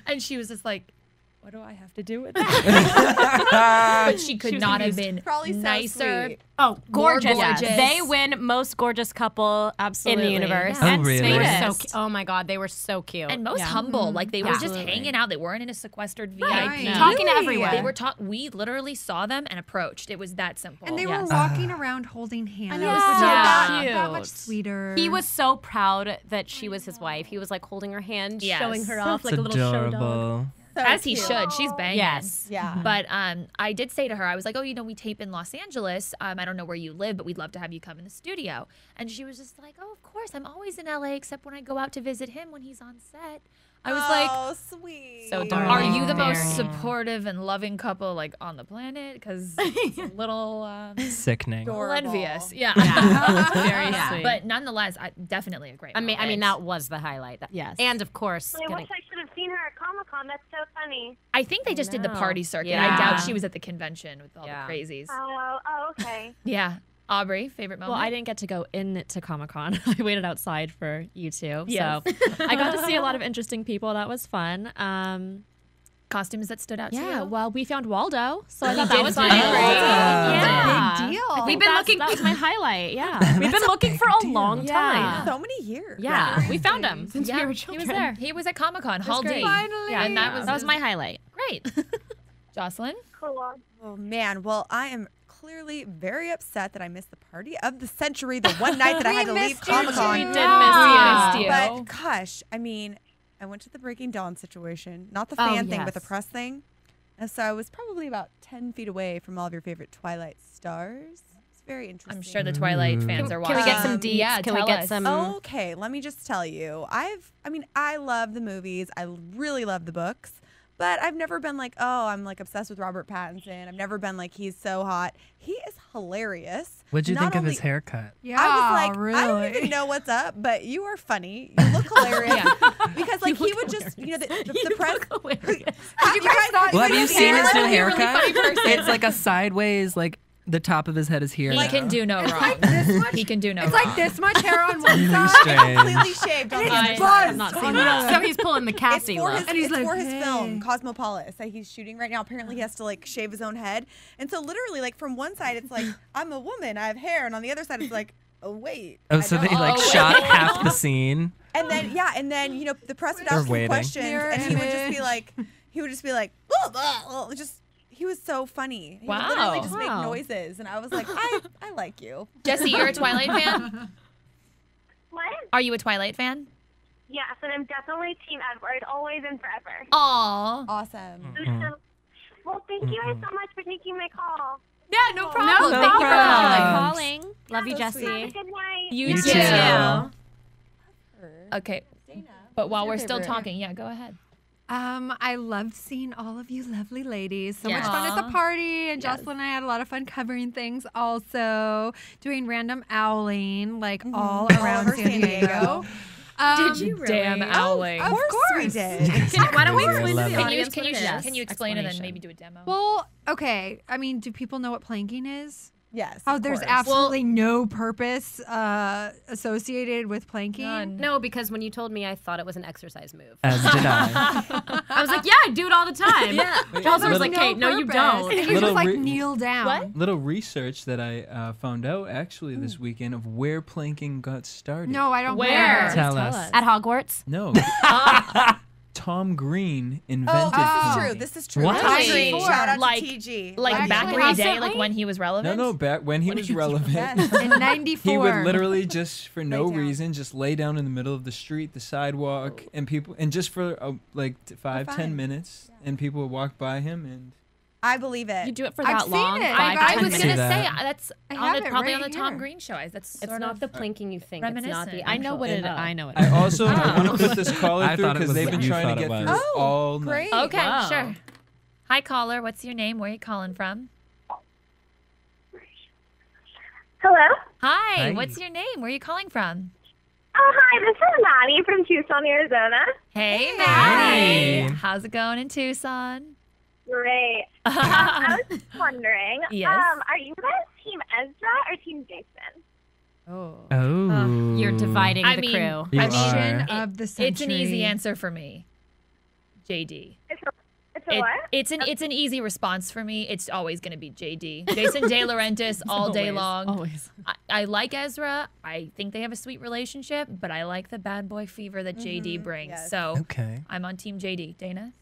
And she was just like, what do I have to do with that? But she could was not have confused. been Probably so nicer. sweet. Oh, gorgeous. gorgeous. They win most gorgeous couple Absolutely. in the universe. Oh, And really? they were so Sweetest. oh my god, they were so cute. And most Yeah. humble. Like they were just Absolutely. hanging out. They weren't in a sequestered VIP. Right. No. talking to Really? everyone. They were we literally saw them and approached. It was that simple. And they were Yes. walking around holding hands. know, it was which is so that much cute. sweeter. He was so proud that she was his wife. He was like holding her hand, Yes. showing her off That's like a little show dog. adorable. So As he cute. should. She's banging. Yes. Yeah. But I did say to her, I was like, oh, we tape in Los Angeles. I don't know where you live, but we'd love to have you come in the studio. And she was just like, oh, of course. I'm always in LA except when I go out to visit him when he's on set. I was like, oh, sweet. So are darling. you the most Very. supportive and loving couple like on the planet? Because it's a little Sickening. little envious. Yeah. Very Yeah. sweet. But nonetheless, definitely a great I mean, moment. that was the highlight. Yes. And of course, I wish I should have seen her at Comic-Con. That's so funny. I think they just did the know. party circuit. Yeah. I doubt she was at the convention with all Yeah. the crazies. Oh, okay. Yeah. Aubrey, favorite moment? Well, I didn't get to go in to Comic-Con. I waited outside for you two. Yes. So I got to see a lot of interesting people. That was fun. Costumes that stood out to you? Yeah, well, we found Waldo. So I We thought that did was find fun. Waldo. Yeah. Big deal. We've been looking. That was my highlight. Yeah. We've been looking for a long Yeah. time. So many years. Yeah. We found him. Since we Yeah, were he children. was there. He was at Comic-Con, Hall D. great. Finally. Yeah, and that That was my highlight. great. Jocelyn? Cool. Oh man. Well, I am clearly very upset that I missed the party of the century the one night that I had to leave missed you Comic-Con. too. We did miss you. But gosh, I mean, I went to the Breaking Dawn situation, not the fan thing, but the yes. press thing. And so I was probably about 10 feet away from all of your favorite Twilight stars. It's very interesting. I'm sure the Twilight fans are watching. Can we get some deets? Yeah, Can we tell get us. some? Okay, let me just tell you. I love the movies. I really love the books. But I've never been like, oh, I'm like obsessed with Robert Pattinson. I've never been like, he's so hot. He is hilarious. What'd you Not think of his only- haircut? Yeah, I was like, really. I don't even know what's up, but you are funny. You look hilarious. Because like he would just, the press. Hilarious. Have you guys not Well, have seen you his seen his haircut? new Really funny haircut? person. It's like a sideways, like The top of his head is here. He now. can do no wrong. He can do no It's wrong. like this much hair on one Really side. strange. Completely shaved on the other It's side. buzzed. Not seeing that. So he's pulling the It's Cassie for look. his, And he's it's like, for his hey. film, Cosmopolis, that he's shooting right now. Apparently, he has to like shave his own head, and so literally, like from one side, it's like I'm a woman, I have hair, and on the other side, it's like, oh wait. Oh, I so don't. they like shot half the scene. And then you know the press would They're ask him waiting. questions, Mirror and he would just be image. like, blah, blah, blah, just. He was so funny. He would literally just make noises, and I was like, I like you. Jesse, you're a Twilight fan? What? Are you a Twilight fan? Yes, and I'm definitely Team Edward, always and forever. Aw. Awesome. Well, thank you guys so much for taking my call. Yeah, no problem. No Thank you for problem. calling. Love you, So Jesse. sweet. Have a good night. You, You too. too. Okay. But while your we're still favorite? talking, yeah, go ahead. I loved seeing all of you lovely ladies. So much Yes. fun at the Aw. party. And Joslyn and I had a lot of fun covering things also, doing random owling, like all around over San Diego. Did you really? Damn owling. Of course we course. did. Why don't we I explain love to it. the Can you, audience can, what you, it is? can you explain and then Explanation. maybe do a demo? Well, okay. I mean, do people know what planking is? Yes. Oh, of there's course. absolutely no purpose associated with planking. None. No, because when you told me, I thought it was an exercise move. As did I. I was like, yeah, I do it all the time. Yeah. Joslyn was like, Kate, no, you don't. You Little just like re- kneel down. What? Little research that I found out actually this weekend of where planking got started. No, I don't Where? care. Tell us. At Hogwarts. No. Tom Green invented Oh, this is planking. true. This is true. What? Tom Really? Green. Shout out Like- to TG. Like back in the Actually, day, like when he was relevant? No, back when he was relevant. Yes. In 94. He would literally just for no Lay down. reason just lay down in the middle of the street, the sidewalk, and people, and just for like 5-10 fun. minutes, and people would walk by him, and I believe it. You do it for I've that seen long? it. 5 to I 10 was see gonna minutes? say that. that's I on have the, it probably right on the Tom here. Green show. That's It's sort not of the planking you think. It's not the reminiscent. I know what it. actual I know it. I also Oh. want to put this caller I through thought it because was they've what been you trying thought to it get was. through all night. Great. Okay, Wow. sure. Hi, caller. What's your name? Where are you calling from? Hello? Hi. Hi. What's your name? Where are you calling from? Oh, hi, this is Maddie from Tucson, Arizona. Hey, Hi. Maddie. How's it going in Tucson? Great. I was just wondering, Yes. are you guys Team Ezra or Team Jason? Oh. You're dividing I the mean, crew. You Question are. of the century. It's an easy answer for me. JD. It's a what? It's an easy response for me. It's always going to be JD. Jason De Laurentiis all day Always, long. Always. I like Ezra. I think they have a sweet relationship, but I like the bad boy fever that JD brings. yes. So Okay. I'm on Team JD. Dana?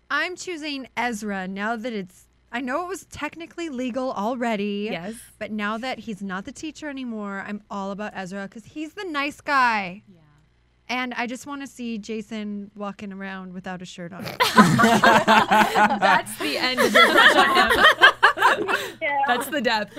I'm choosing Ezra now that I know it was technically legal already. Yes. But now that he's not the teacher anymore, I'm all about Ezra because he's the nice guy. Yeah. And I just want to see Jason walking around without a shirt on. That's the end of your crush on him. Yeah. That's the depth.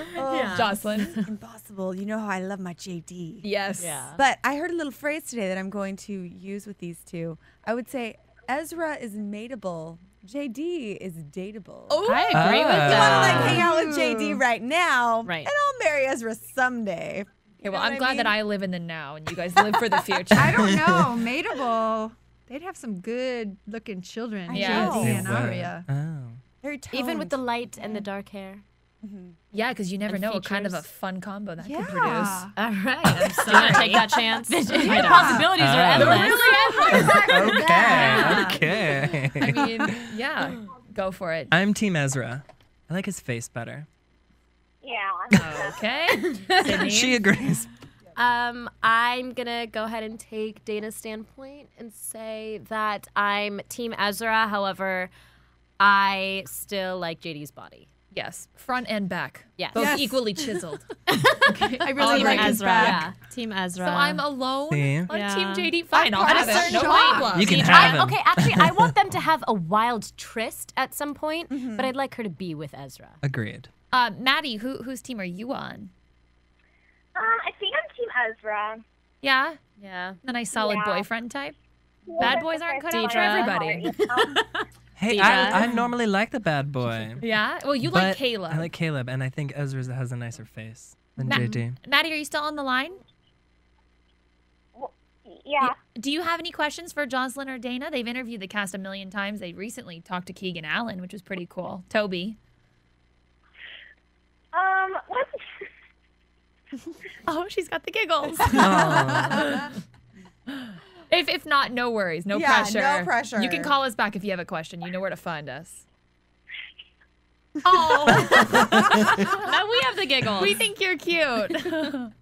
Jocelyn? Impossible. You know how I love my JD. Yes. Yeah. But I heard a little phrase today that I'm going to use with these two. I would say Ezra is mateable. JD is dateable. Oh, I agree with I want to that. like hang out with JD right now, Right. and I'll marry Ezra someday. Okay, well, know I'm what I glad that mean? I live in the now and you guys live for the future. I don't know. Mateable. They'd have some good looking children. Yes. JD and They would. Aria. Oh. Very toned. Even with the light and the dark hair. Yeah, because you never And know what kind of a features. fun combo that Yeah. could produce. All right. I'm sorry. Take that chance. The possibilities are endless. Okay. I mean, yeah, go for it. I'm Team Ezra. I like his face better. Yeah. Okay. Sydney? She agrees. I'm gonna go ahead and take Dana's standpoint and say that I'm Team Ezra. However, I still like JD's body. Yes, front and back. Yes. Both Yes. equally chiseled. I really Team like his Ezra. back. Yeah. Team Ezra. So I'm alone See? on Yeah. Team JD. Fine, I'll At a have it. certain No job. problem. You can have him. Okay, actually, I want them to have a wild tryst at some point, but I'd like her to be with Ezra. Agreed. Maddie, whose team are you on? I think I'm Team Ezra. Yeah, Yeah. a nice solid Yeah. boyfriend type. Bad boys aren't cut out for Deidre. everybody. Hey, Deidre. I normally like the bad boy. Yeah. Well, you but like Caleb. I like Caleb, and I think Ezra has a nicer face than Ma- JD. Maddie, are you still on the line? Yeah. Do you have any questions for Joslyn or Dana? They've interviewed the cast a million times. They recently talked to Keegan Allen, which was pretty cool. Toby. What's Oh, she's got the giggles. If not, no worries. No Yeah, pressure. no pressure. You can call us back if you have a question. You know where to find us. Oh. No, we have the giggles. We think you're cute.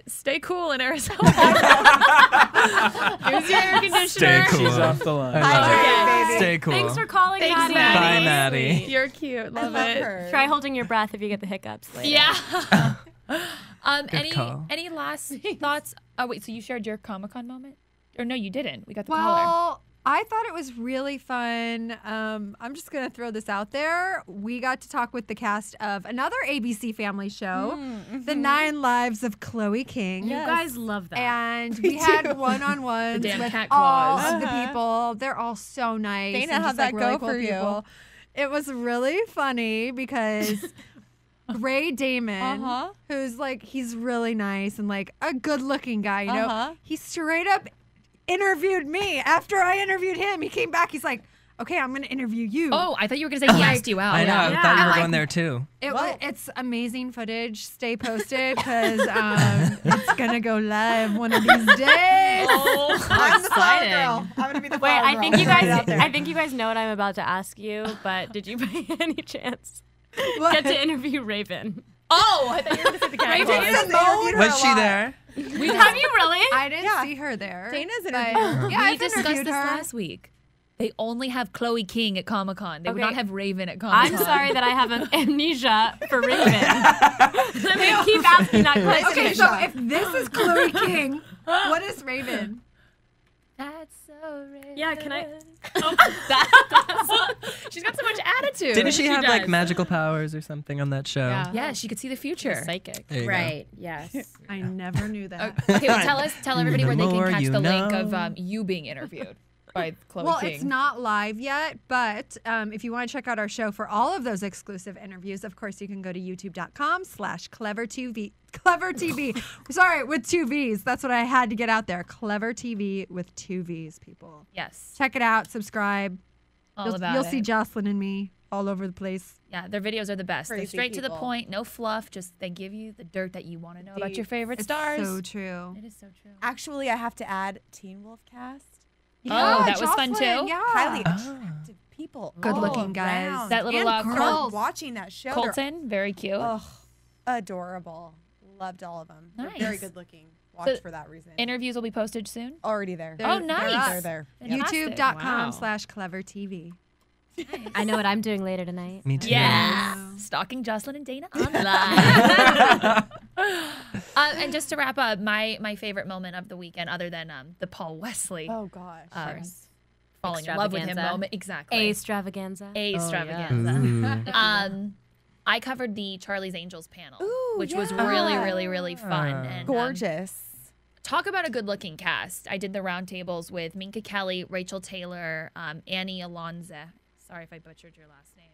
Stay cool in Arizona. Use your air conditioner. Stay cool. She's off the line. Stay cool. Thanks for calling, Thanks, Maddie. Maddie. Bye, Maddie. You're cute. Love it. her. Try holding your breath if you get the hiccups later. Yeah. Any call. last thoughts? Oh wait, so you shared your Comic-Con moment? Or no, you didn't. We got the caller. Well, I thought it was really fun. I'm just going to throw this out there. We got to talk with the cast of another ABC Family show, The 9 Lives of Chloe King. You guys love that. And we had one-on-ones The damn with cat all claws. of the people. They're all so nice. Dana, and how'd just, like, that really go cool for you? people. It was really funny because Ray Damon, who's like, he's really nice and like a good-looking guy, you know, he straight up interviewed me. After I interviewed him, he came back. He's like, okay, I'm going to interview you. Oh, I thought you were going to say he asked you out. I know. I thought you were going there too. It's amazing footage. Stay posted because it's going to go live one of these days. Oh, I'm the flower exciting. girl. I'm gonna be the Wait, flower I girl. think you Put it out guys. there. I think you guys know what I'm about to ask you. But did you by any chance What? get to interview Raven? Oh, I thought you were going to say the cat. Raven claws. is interviewed her Was a she lot. there? Have you really? I didn't see her there. Dana's but- interviewed. Yeah, We I've discussed interviewed this her. last week. They only have Chloe King at Comic-Con. They would Okay. not have Raven at Comic-Con. I'm sorry that I have an amnesia for Raven. Let me keep asking that question. Okay, so if this is Chloe King, what is Raven? That's so Raven. Yeah, can I? She's got so much attitude. Didn't she have like does. magical powers or something on that show? Yeah, she could see the future. Psychic. There you go. Right. Yes. I never knew that. Okay, well, tell everybody The where they more can catch you the link of know. you being interviewed by Chloe Well, King. it's not live yet, but if you want to check out our show for all of those exclusive interviews, of course, you can go to youtube.com/clevertv. Clever TV. Sorry, with 2 V's. That's what I had to get out there. Clever TV with 2 V's, people. Yes. Check it out. Subscribe. All You'll about see it. Joslyn and me all over the place. Yeah, their videos are the best. They're Crazy straight to the people. point, no fluff. Just they give you the dirt that you want to know about Deep. your favorite It's stars. so true. It is so true. Actually, I have to add Teen Wolf cast. Oh, that was fun, Jocelyn, too? Yeah. Highly attractive people. Good-looking all guys. around. That little And Girl, girls. watching that show. they're- Colton, very cute. Oh, adorable. Loved all of them. They're very Nice. good looking. Watch So, for that reason. Interviews will be posted soon. Already there. Oh, nice. They're there. Fantastic. YouTube.com/clevertv. I know what I'm doing later tonight. Me too. Yes. Stalking Joslyn and Dana online. And just to wrap up, my favorite moment of the weekend, other than the Paul Wesley Oh gosh. falling in love with him Extravaganza. moment. Exactly. Extravaganza. Extravaganza. Ooh. I covered the Charlie's Angels panel, Ooh, which was yeah. really, really, really fun. And, Gorgeous. talk about a good-looking cast. I did the roundtables with Minka Kelly, Rachel Taylor, Annie Alonzo. Sorry if I butchered your last name.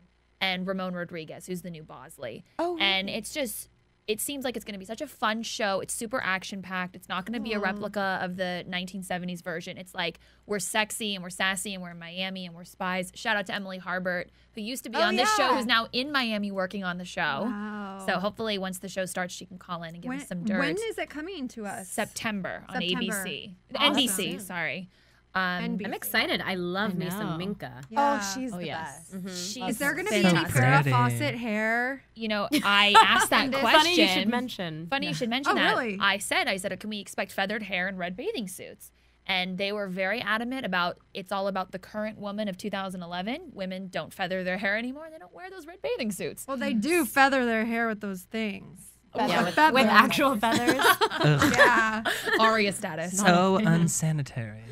And Ramon Rodriguez, who's the new Bosley. Oh, And it's just, it seems like it's going to be such a fun show. It's super action-packed. It's not going to be a replica of the 1970s version. It's like we're sexy and we're sassy and we're in Miami and we're spies. Shout out to Emily Harbert, who used to be on this show, yeah. who's now in Miami working on the show. Wow. So hopefully once the show starts, she can call in and give us some dirt. When is it coming to us? September on September. ABC. Awesome. NBC, sorry. NBC. I'm excited. I love me know. some Minka. Yeah. Oh, she's the yes. best. She's Is there going to be any fantastic. Farrah Pretty. Fawcett hair? You know, I asked that question. Funny you should mention. Funny you should mention Oh, that. really? I said, can we expect feathered hair and red bathing suits? And they were very adamant about it's all about the current woman of 2011. Women don't feather their hair anymore. They don't wear those red bathing suits. Well, they do feather their hair with those things. Yeah, with Feathers. actual feathers. Ugh. Yeah. Aria status. So unsanitary.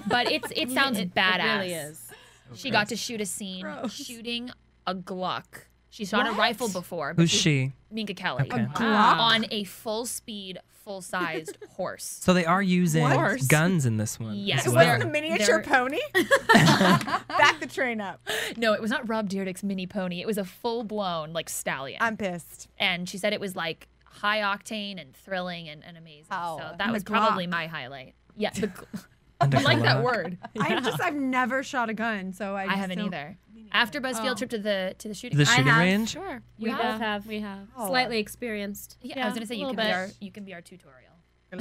But it sounds badass. It really is. She got to shoot a scene shooting a Gluck. She shot a rifle before. But Who's she? Minka Kelly. Okay. On a full-speed, full-sized horse. So they are using Horse. guns in this one. Yes. as It well. wasn't a miniature They're- pony. Back the train up. No, it was not Rob Dyrdek's mini pony. It was a full-blown, stallion. I'm pissed. And she said it was, high octane and thrilling and amazing. Oh, So and that the was probably Glock. my highlight. Yeah. I like that word. I've never shot a gun, so I haven't either. AfterBuzz field trip to the shooting. The shooting range. Sure. We both have. We have. Slightly experienced. Yeah, I was gonna say you can be our tutorial.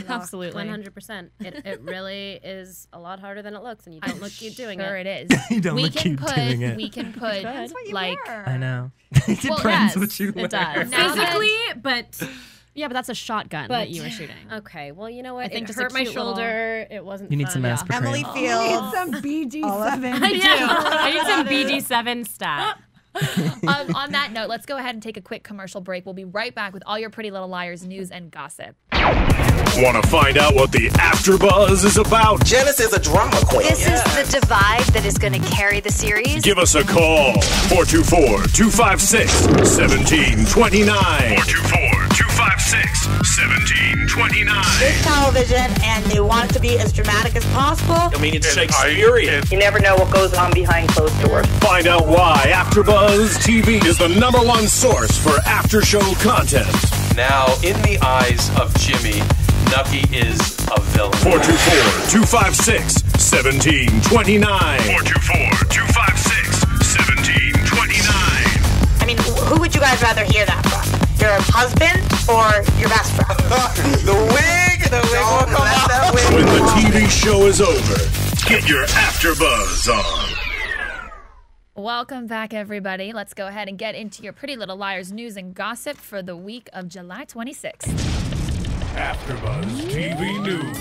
Absolutely. 100%. It really is a lot harder than it looks, and you don't look cute doing Sure it. it is. You don't look cute doing it. We can put like. I know. It Well, depends yes, what you wear. It does. Now that- Physically, but yeah, but that's a shotgun that you were shooting. Okay, well, you know what? I think it just a hurt my cute little- shoulder. It wasn't You need fun. some aspirin. Emily You feels. need some BG7. I do. I need some BG7 stat. On that note, let's go ahead and take a quick commercial break. We'll be right back with all your Pretty Little Liars news and gossip. Want to find out what the AfterBuzz is about? Janice is a drama queen. This is the divide that is going to carry the series. Give us a call. 424-256-1729. 424-256-1729. It's television, and they want it to be as dramatic as possible. I mean, it's Shakespearean. You never know what goes on behind closed doors. Find out why AfterBuzz TV is the #1 source for after-show content. Now, in the eyes of Jimmy, Nucky is a villain. 424-256-1729. 424-256-1729. I mean, who would you guys rather hear that from? Your husband or your best friend? The wig! The wig will come out. When the TV show is over, get your AfterBuzz on. Welcome back, everybody. Let's go ahead and get into your Pretty Little Liars news and gossip for the week of July 26th. AfterBuzz TV News.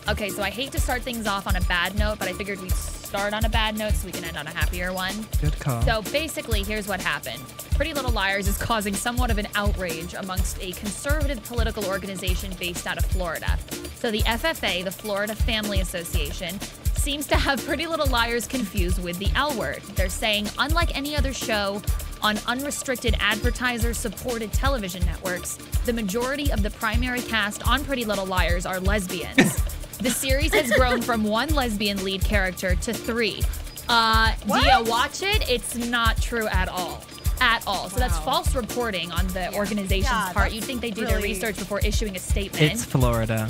Okay, so I hate to start things off on a bad note, but I figured we'd start on a bad note so we can end on a happier one. Good call. So basically, here's what happened. Pretty Little Liars is causing somewhat of an outrage amongst a conservative political organization based out of Florida. So the FFA, the Florida Family Association, seems to have Pretty Little Liars confused with the L Word. They're saying, unlike any other show on unrestricted advertiser-supported television networks, the majority of the primary cast on Pretty Little Liars are lesbians. The series has grown from 1 lesbian lead character to 3. Do you watch it? It's not true at all. At all. So that's false reporting on the organization's part. You'd think they do their research before issuing a statement. It's Florida.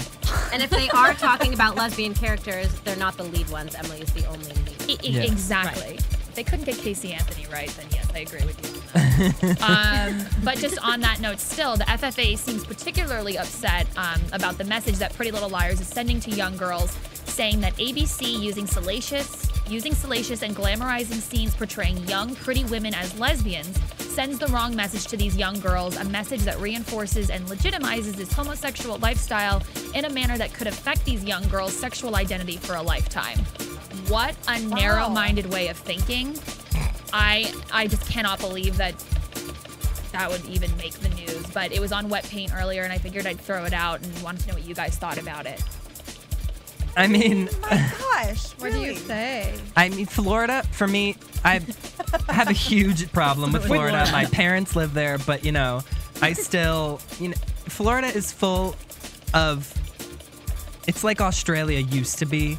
And if they are talking about lesbian characters, they're not the lead ones. Emily is the only lead. Yeah. Exactly. If they couldn't get Casey Anthony right, then yes, I agree with you on that. But just on that note, still, the FFA seems particularly upset about the message that Pretty Little Liars is sending to young girls, saying that ABC using salacious and glamorizing scenes portraying young, pretty women as lesbians sends the wrong message to these young girls, a message that reinforces and legitimizes this homosexual lifestyle in a manner that could affect these young girls' sexual identity for a lifetime. What a narrow-minded way of thinking. I just cannot believe that would even make the news. But it was on Wet Paint earlier, and I figured I'd throw it out and wanted to know what you guys thought about it. I mean, Gosh, What do you say? I mean, Florida, for me, I have a huge problem with Florida. My parents live there, but, I still, Florida is full of, it's like Australia used to be.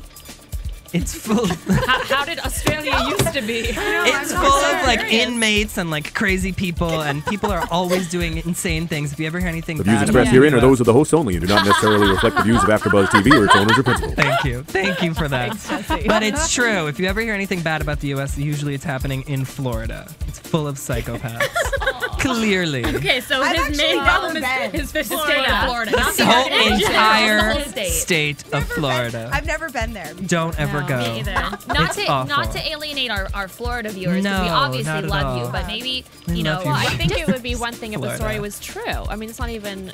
It's full. How did Australia used to be? It's full of inmates and crazy people, and people are always doing insane things. If you ever hear anything The bad views expressed about herein are US those of the hosts only and do not necessarily reflect the views of AfterBuzz TV or its owners or principals. Thank you for that. But it's true. If you ever hear anything bad about the U.S., usually it's happening in Florida. It's full of psychopaths. Clearly. Okay, so his main problem is his state of Florida. The whole entire state of Florida. I've never been there. Don't ever go. Me either. Not It's to alienate our Florida viewers, because we obviously not at love you, all. but maybe, Well, I think it would be one thing if the story Florida. was true. I mean, it's not even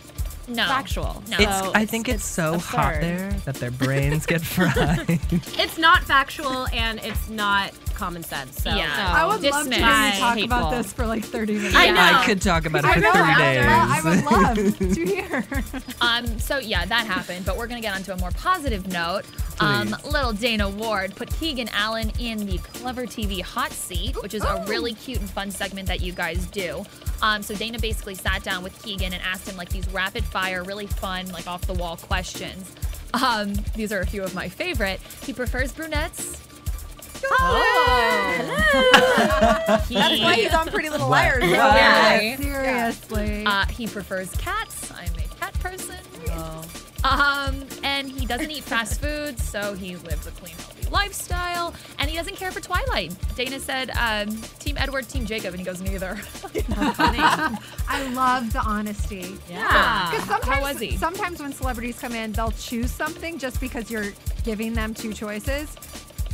No. factual. No. I think it's so hot absurd. there that their brains get fried. It's not factual and it's not common sense. So Yeah. I would love to hear you talk about this for 30 minutes. I could talk about it for 3 days. I would love to hear. So yeah, that happened, but we're gonna get onto a more positive note. Please. Little Dana Ward put Keegan Allen in the Clever TV hot seat, which is a really cute and fun segment that you guys do. So Dana basically sat down with Keegan and asked him these rapid fire, really fun, off the wall questions. These are a few of my favorite. He prefers brunettes. That's why he's on Pretty Little Liars. Yeah. Seriously. He prefers cats. I'm a cat person. And he doesn't eat fast food, so he lives a clean, healthy lifestyle. And he doesn't care for Twilight. Dana said, Team Edward, Team Jacob, and he goes, neither. I love the honesty. Yeah. Because sometimes, How was he? sometimes when celebrities come in, they'll choose something just because you're giving them two choices.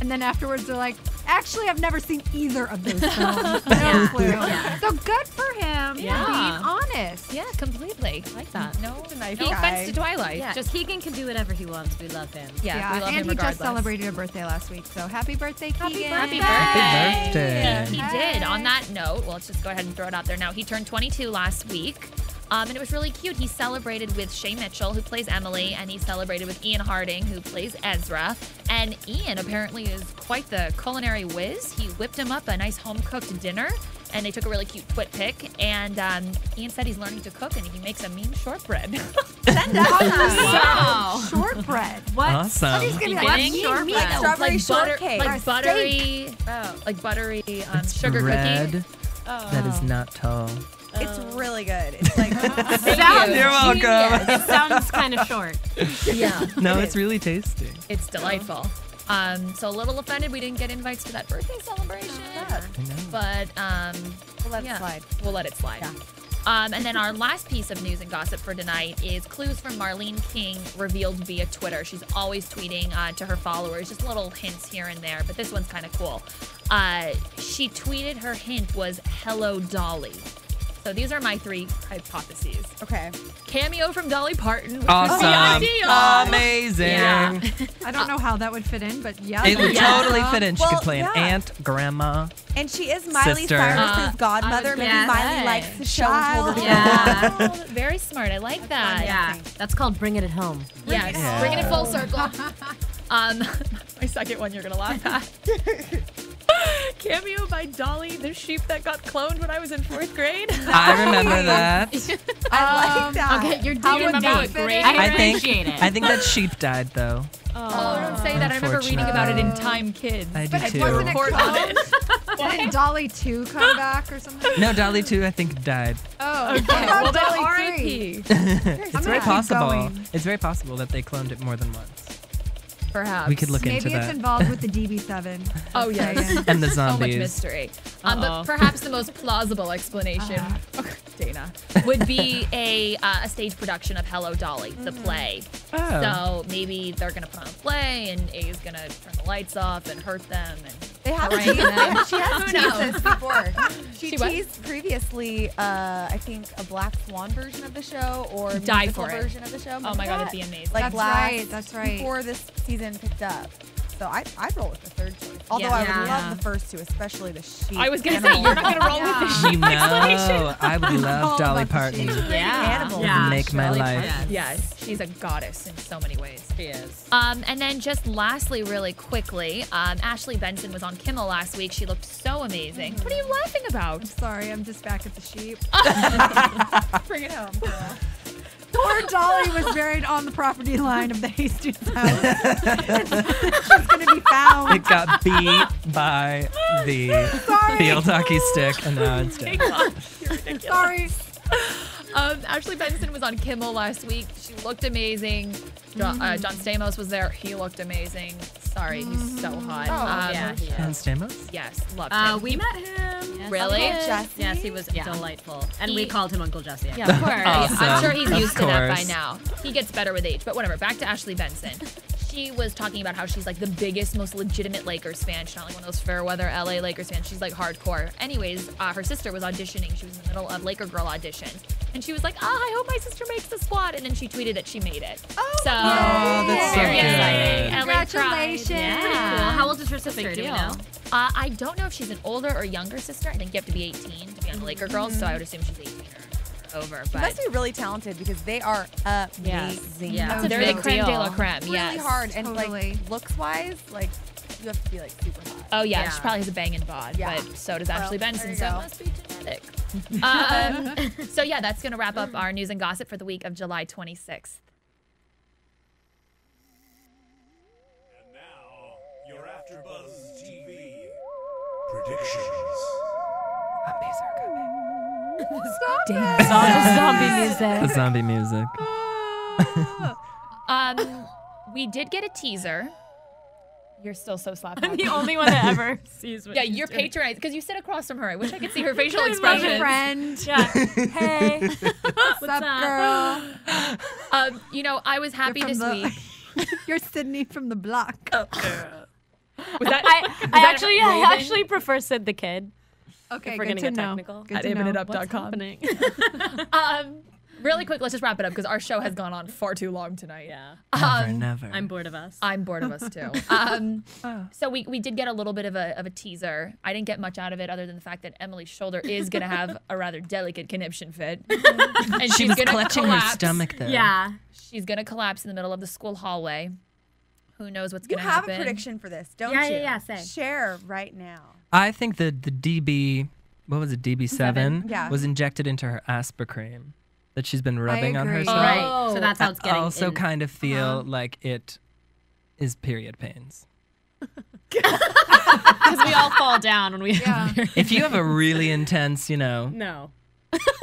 And then afterwards, they're like, actually, I've never seen either of those films. No clue. Yeah. So good for him for being honest. Yeah, completely. I like that. No offense to Twilight. Yeah, Just Keegan can do whatever he wants. We love him. Yeah, we love and him he regardless. just celebrated a birthday last week. So happy birthday, Keegan. Happy birthday. Yeah, he did. On that note, well, let's just go ahead and throw it out there now. He turned 22 last week. And it was really cute. He celebrated with Shay Mitchell, who plays Emily, and he celebrated with Ian Harding, who plays Ezra. And Ian apparently is quite the culinary whiz. He whipped him up a nice home-cooked dinner, and they took a really cute twit pic. And Ian said he's learning to cook, and he makes a mean shortbread. Send us Wow. shortbread. What? Awesome. What is gonna be like Shortbread. Strawberry shortcake. Like buttery, sugar Bread cookie. that is not tall. It's really good. It's like You're welcome. It sounds kind of short. Yeah. No, it's really tasty. It's delightful. So a little offended we didn't get invites to that birthday celebration. But we'll let it slide. We'll let it slide. And then our last piece of news and gossip for tonight is clues from Marlene King revealed via Twitter. She's always tweeting to her followers, just little hints here and there, but this one's kind of cool. She tweeted her hint was "Hello, Dolly." So these are my three hypotheses. Okay. Cameo from Dolly Parton, which Awesome. would be ideal. Amazing. Yeah. I don't know how that would fit in, but yeah. It would totally fit in. She Well, could play an yeah. aunt, grandma. And she is Miley Sister. Cyrus's godmother. Maybe Miley likes the child. Oh, very smart. I like that. Yeah, that's called bringing it home. Yes, Yeah. bringing it full circle. My second one you're gonna laugh at. Cameo by Dolly, the sheep that got cloned when I was in 4th grade. I remember that. I like that. Okay, you're How doing would that. that Great. fit in? I think appreciate it. I think that sheep died though. Oh, don't say that. I remember reading about it in Time Kids. I do But too. wasn't it Report on it. Didn't Dolly 2 come back or something? No, Dolly 2 I think died. Oh, Okay, what about well then Dolly 3? R.I.P. It's gonna very keep possible. going. It's very possible that they cloned it more than once. Perhaps. We could look Maybe into it's that. involved with the DB7. Oh, yes. And the So much zombies. mystery. But perhaps the most plausible explanation, Dana, would be a stage production of Hello, Dolly, the play. Oh. So maybe they're going to put on a play and A's going to turn the lights off and hurt them. And They have harangue teased them. She has Who teased knows? this before. She She what? teased previously, I think, a Black Swan version of the show or a Die musical for it. version of the show. Oh Remember my God, that? it'd be amazing. Like That's last, right, that's right. Before this season picked up. So I'd roll with the third choice. Although Yeah. I would Yeah. love the first two, especially the sheep. I was going to say, animal. you're not going to roll with the sheep You explanation. know, I would love Dolly Parton. Animal. Yeah. Make my Dolly life. Parton. Yes, she's a goddess in so many ways. She is. And then just lastly, really quickly, Ashley Benson was on Kimmel last week. She looked so amazing. What are you laughing about? Sorry, I'm just back at the sheep. Bring it home, girl. Poor Dolly was buried on the property line of the Hastings house. She's going to be found. It got beat by the field hockey stick, and now it's dead. Sorry. Ashley Benson was on Kimmel last week. She looked amazing. John Stamos was there. He looked amazing. Sorry, he's so hot. Yeah, he John is. Stamos? Yes, loved him. We met him. Yes, Really? Uncle Jesse? Yes, he was delightful. And we He- called him Uncle Jesse. Yeah, of course. Awesome. I'm sure he's Of used to that by course. now. He gets better with age. But whatever, back to Ashley Benson. She was talking about how she's like the biggest, most legitimate Lakers fan. She's not like one of those fair weather LA Lakers fans. She's like hardcore. Anyways, her sister was auditioning. She was in the middle of Laker Girl auditions. And she was like, I hope my sister makes the squad. And then she tweeted that she made it. Oh, so that's so very good. exciting. LA pride. Congratulations. Yeah. Pretty cool. How old is her sister? Do you know? I don't know if she's an older or younger sister. I think you have to be 18 to be on the Laker Girls. So I would assume she's 18 or over. She But must be really talented because they are amazing. Yeah. that's a They're big the creme de deal. la creme. Really Yes. hard and Totally. like looks wise, like you have to be like super hot. Oh yeah, Yeah. she probably has a banging bod, Yeah. but so does Well, Ashley there Benson, you so it go. must be genetic. So yeah, that's gonna wrap up our news and gossip for the week of July 26th. And now, your AfterBuzz TV predictions. Stop it. Zombie music. The zombie music. We did get a teaser. You're still so slapped. I'm the only one that ever sees what Yeah, she's you're doing. patronized because you sit across from her. I wish I could see her facial My expressions. friend. Yeah. Hey. What's up, girl? You know, I was happy You're this from week. You're Sydney from the block. Was that? I actually prefer Sid the Kid. Okay, if we're good gonna to get know. technical. Good At to know. ibnitup.com. What's happening? Really quick, let's just wrap it up because our show has gone on far too long tonight. Yeah. Never. I'm bored of us. I'm bored of us too. So we did get a little bit of a teaser. I didn't get much out of it other than the fact that Emily's shoulder is going to have a rather delicate conniption fit. And She she's was gonna clutching collapse. her stomach there. Yeah. She's going to collapse in the middle of the school hallway. Who knows what's You going to have happen? a prediction for this, don't Yeah, you? yeah, say. Share right now. I think the DB, what was it, DB7, Yeah. was injected into her Aspercream that she's been rubbing on agree. herself. Right. So that's how it's I getting also in. kind of feel like it is period pains. Because we all fall down when we have If you have a really intense, No.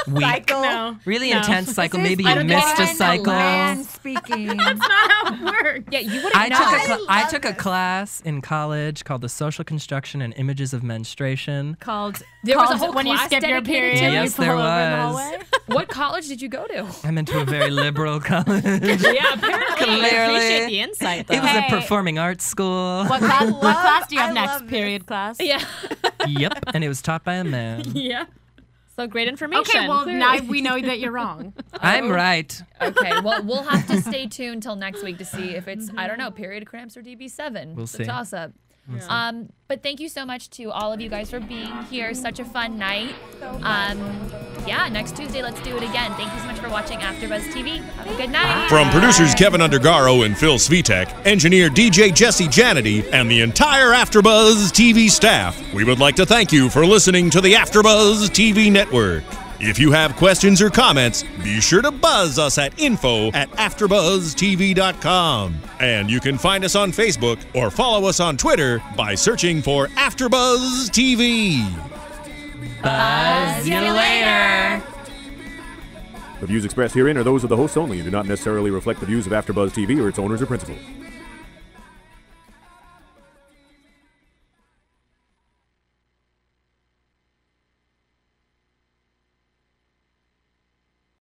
week, No. really No. intense cycle, This is maybe you missed a man cycle. man speaking. That's not how it works. Yeah, you wouldn't I know. took a class in college called the Social Construction and Images of Menstruation. There was a Called whole when you class skip your dedicated period. to it? Yes, you there fall over in the was. hallway. What college did you go to? I went to a very liberal college. Yeah, apparently. Clearly. I appreciate the insight, though. It was a performing arts school. What class do you have I next? love Period class? Yeah. Yep, and it was taught by a man. Yeah. So great information. Okay, well, clearly. now we know that you're wrong. I'm right. Okay, well, we'll have to stay tuned till next week to see if it's, I don't know, period cramps or DB7. We'll It's see. a toss-up. But thank you so much to all of you guys for being here. Such a fun night. Yeah, next Tuesday, let's do it again. Thank you so much for watching AfterBuzz TV. Have a good night. From producers Kevin Undergaro and Phil Svitek, engineer DJ Jesse Janity, and the entire AfterBuzz TV staff, we would like to thank you for listening to the AfterBuzz TV network. If you have questions or comments, be sure to buzz us at info@AfterBuzzTV.com. And you can find us on Facebook or follow us on Twitter by searching for AfterBuzz TV. Buzz you later. The views expressed herein are those of the hosts only and do not necessarily reflect the views of AfterBuzz TV or its owners or principals.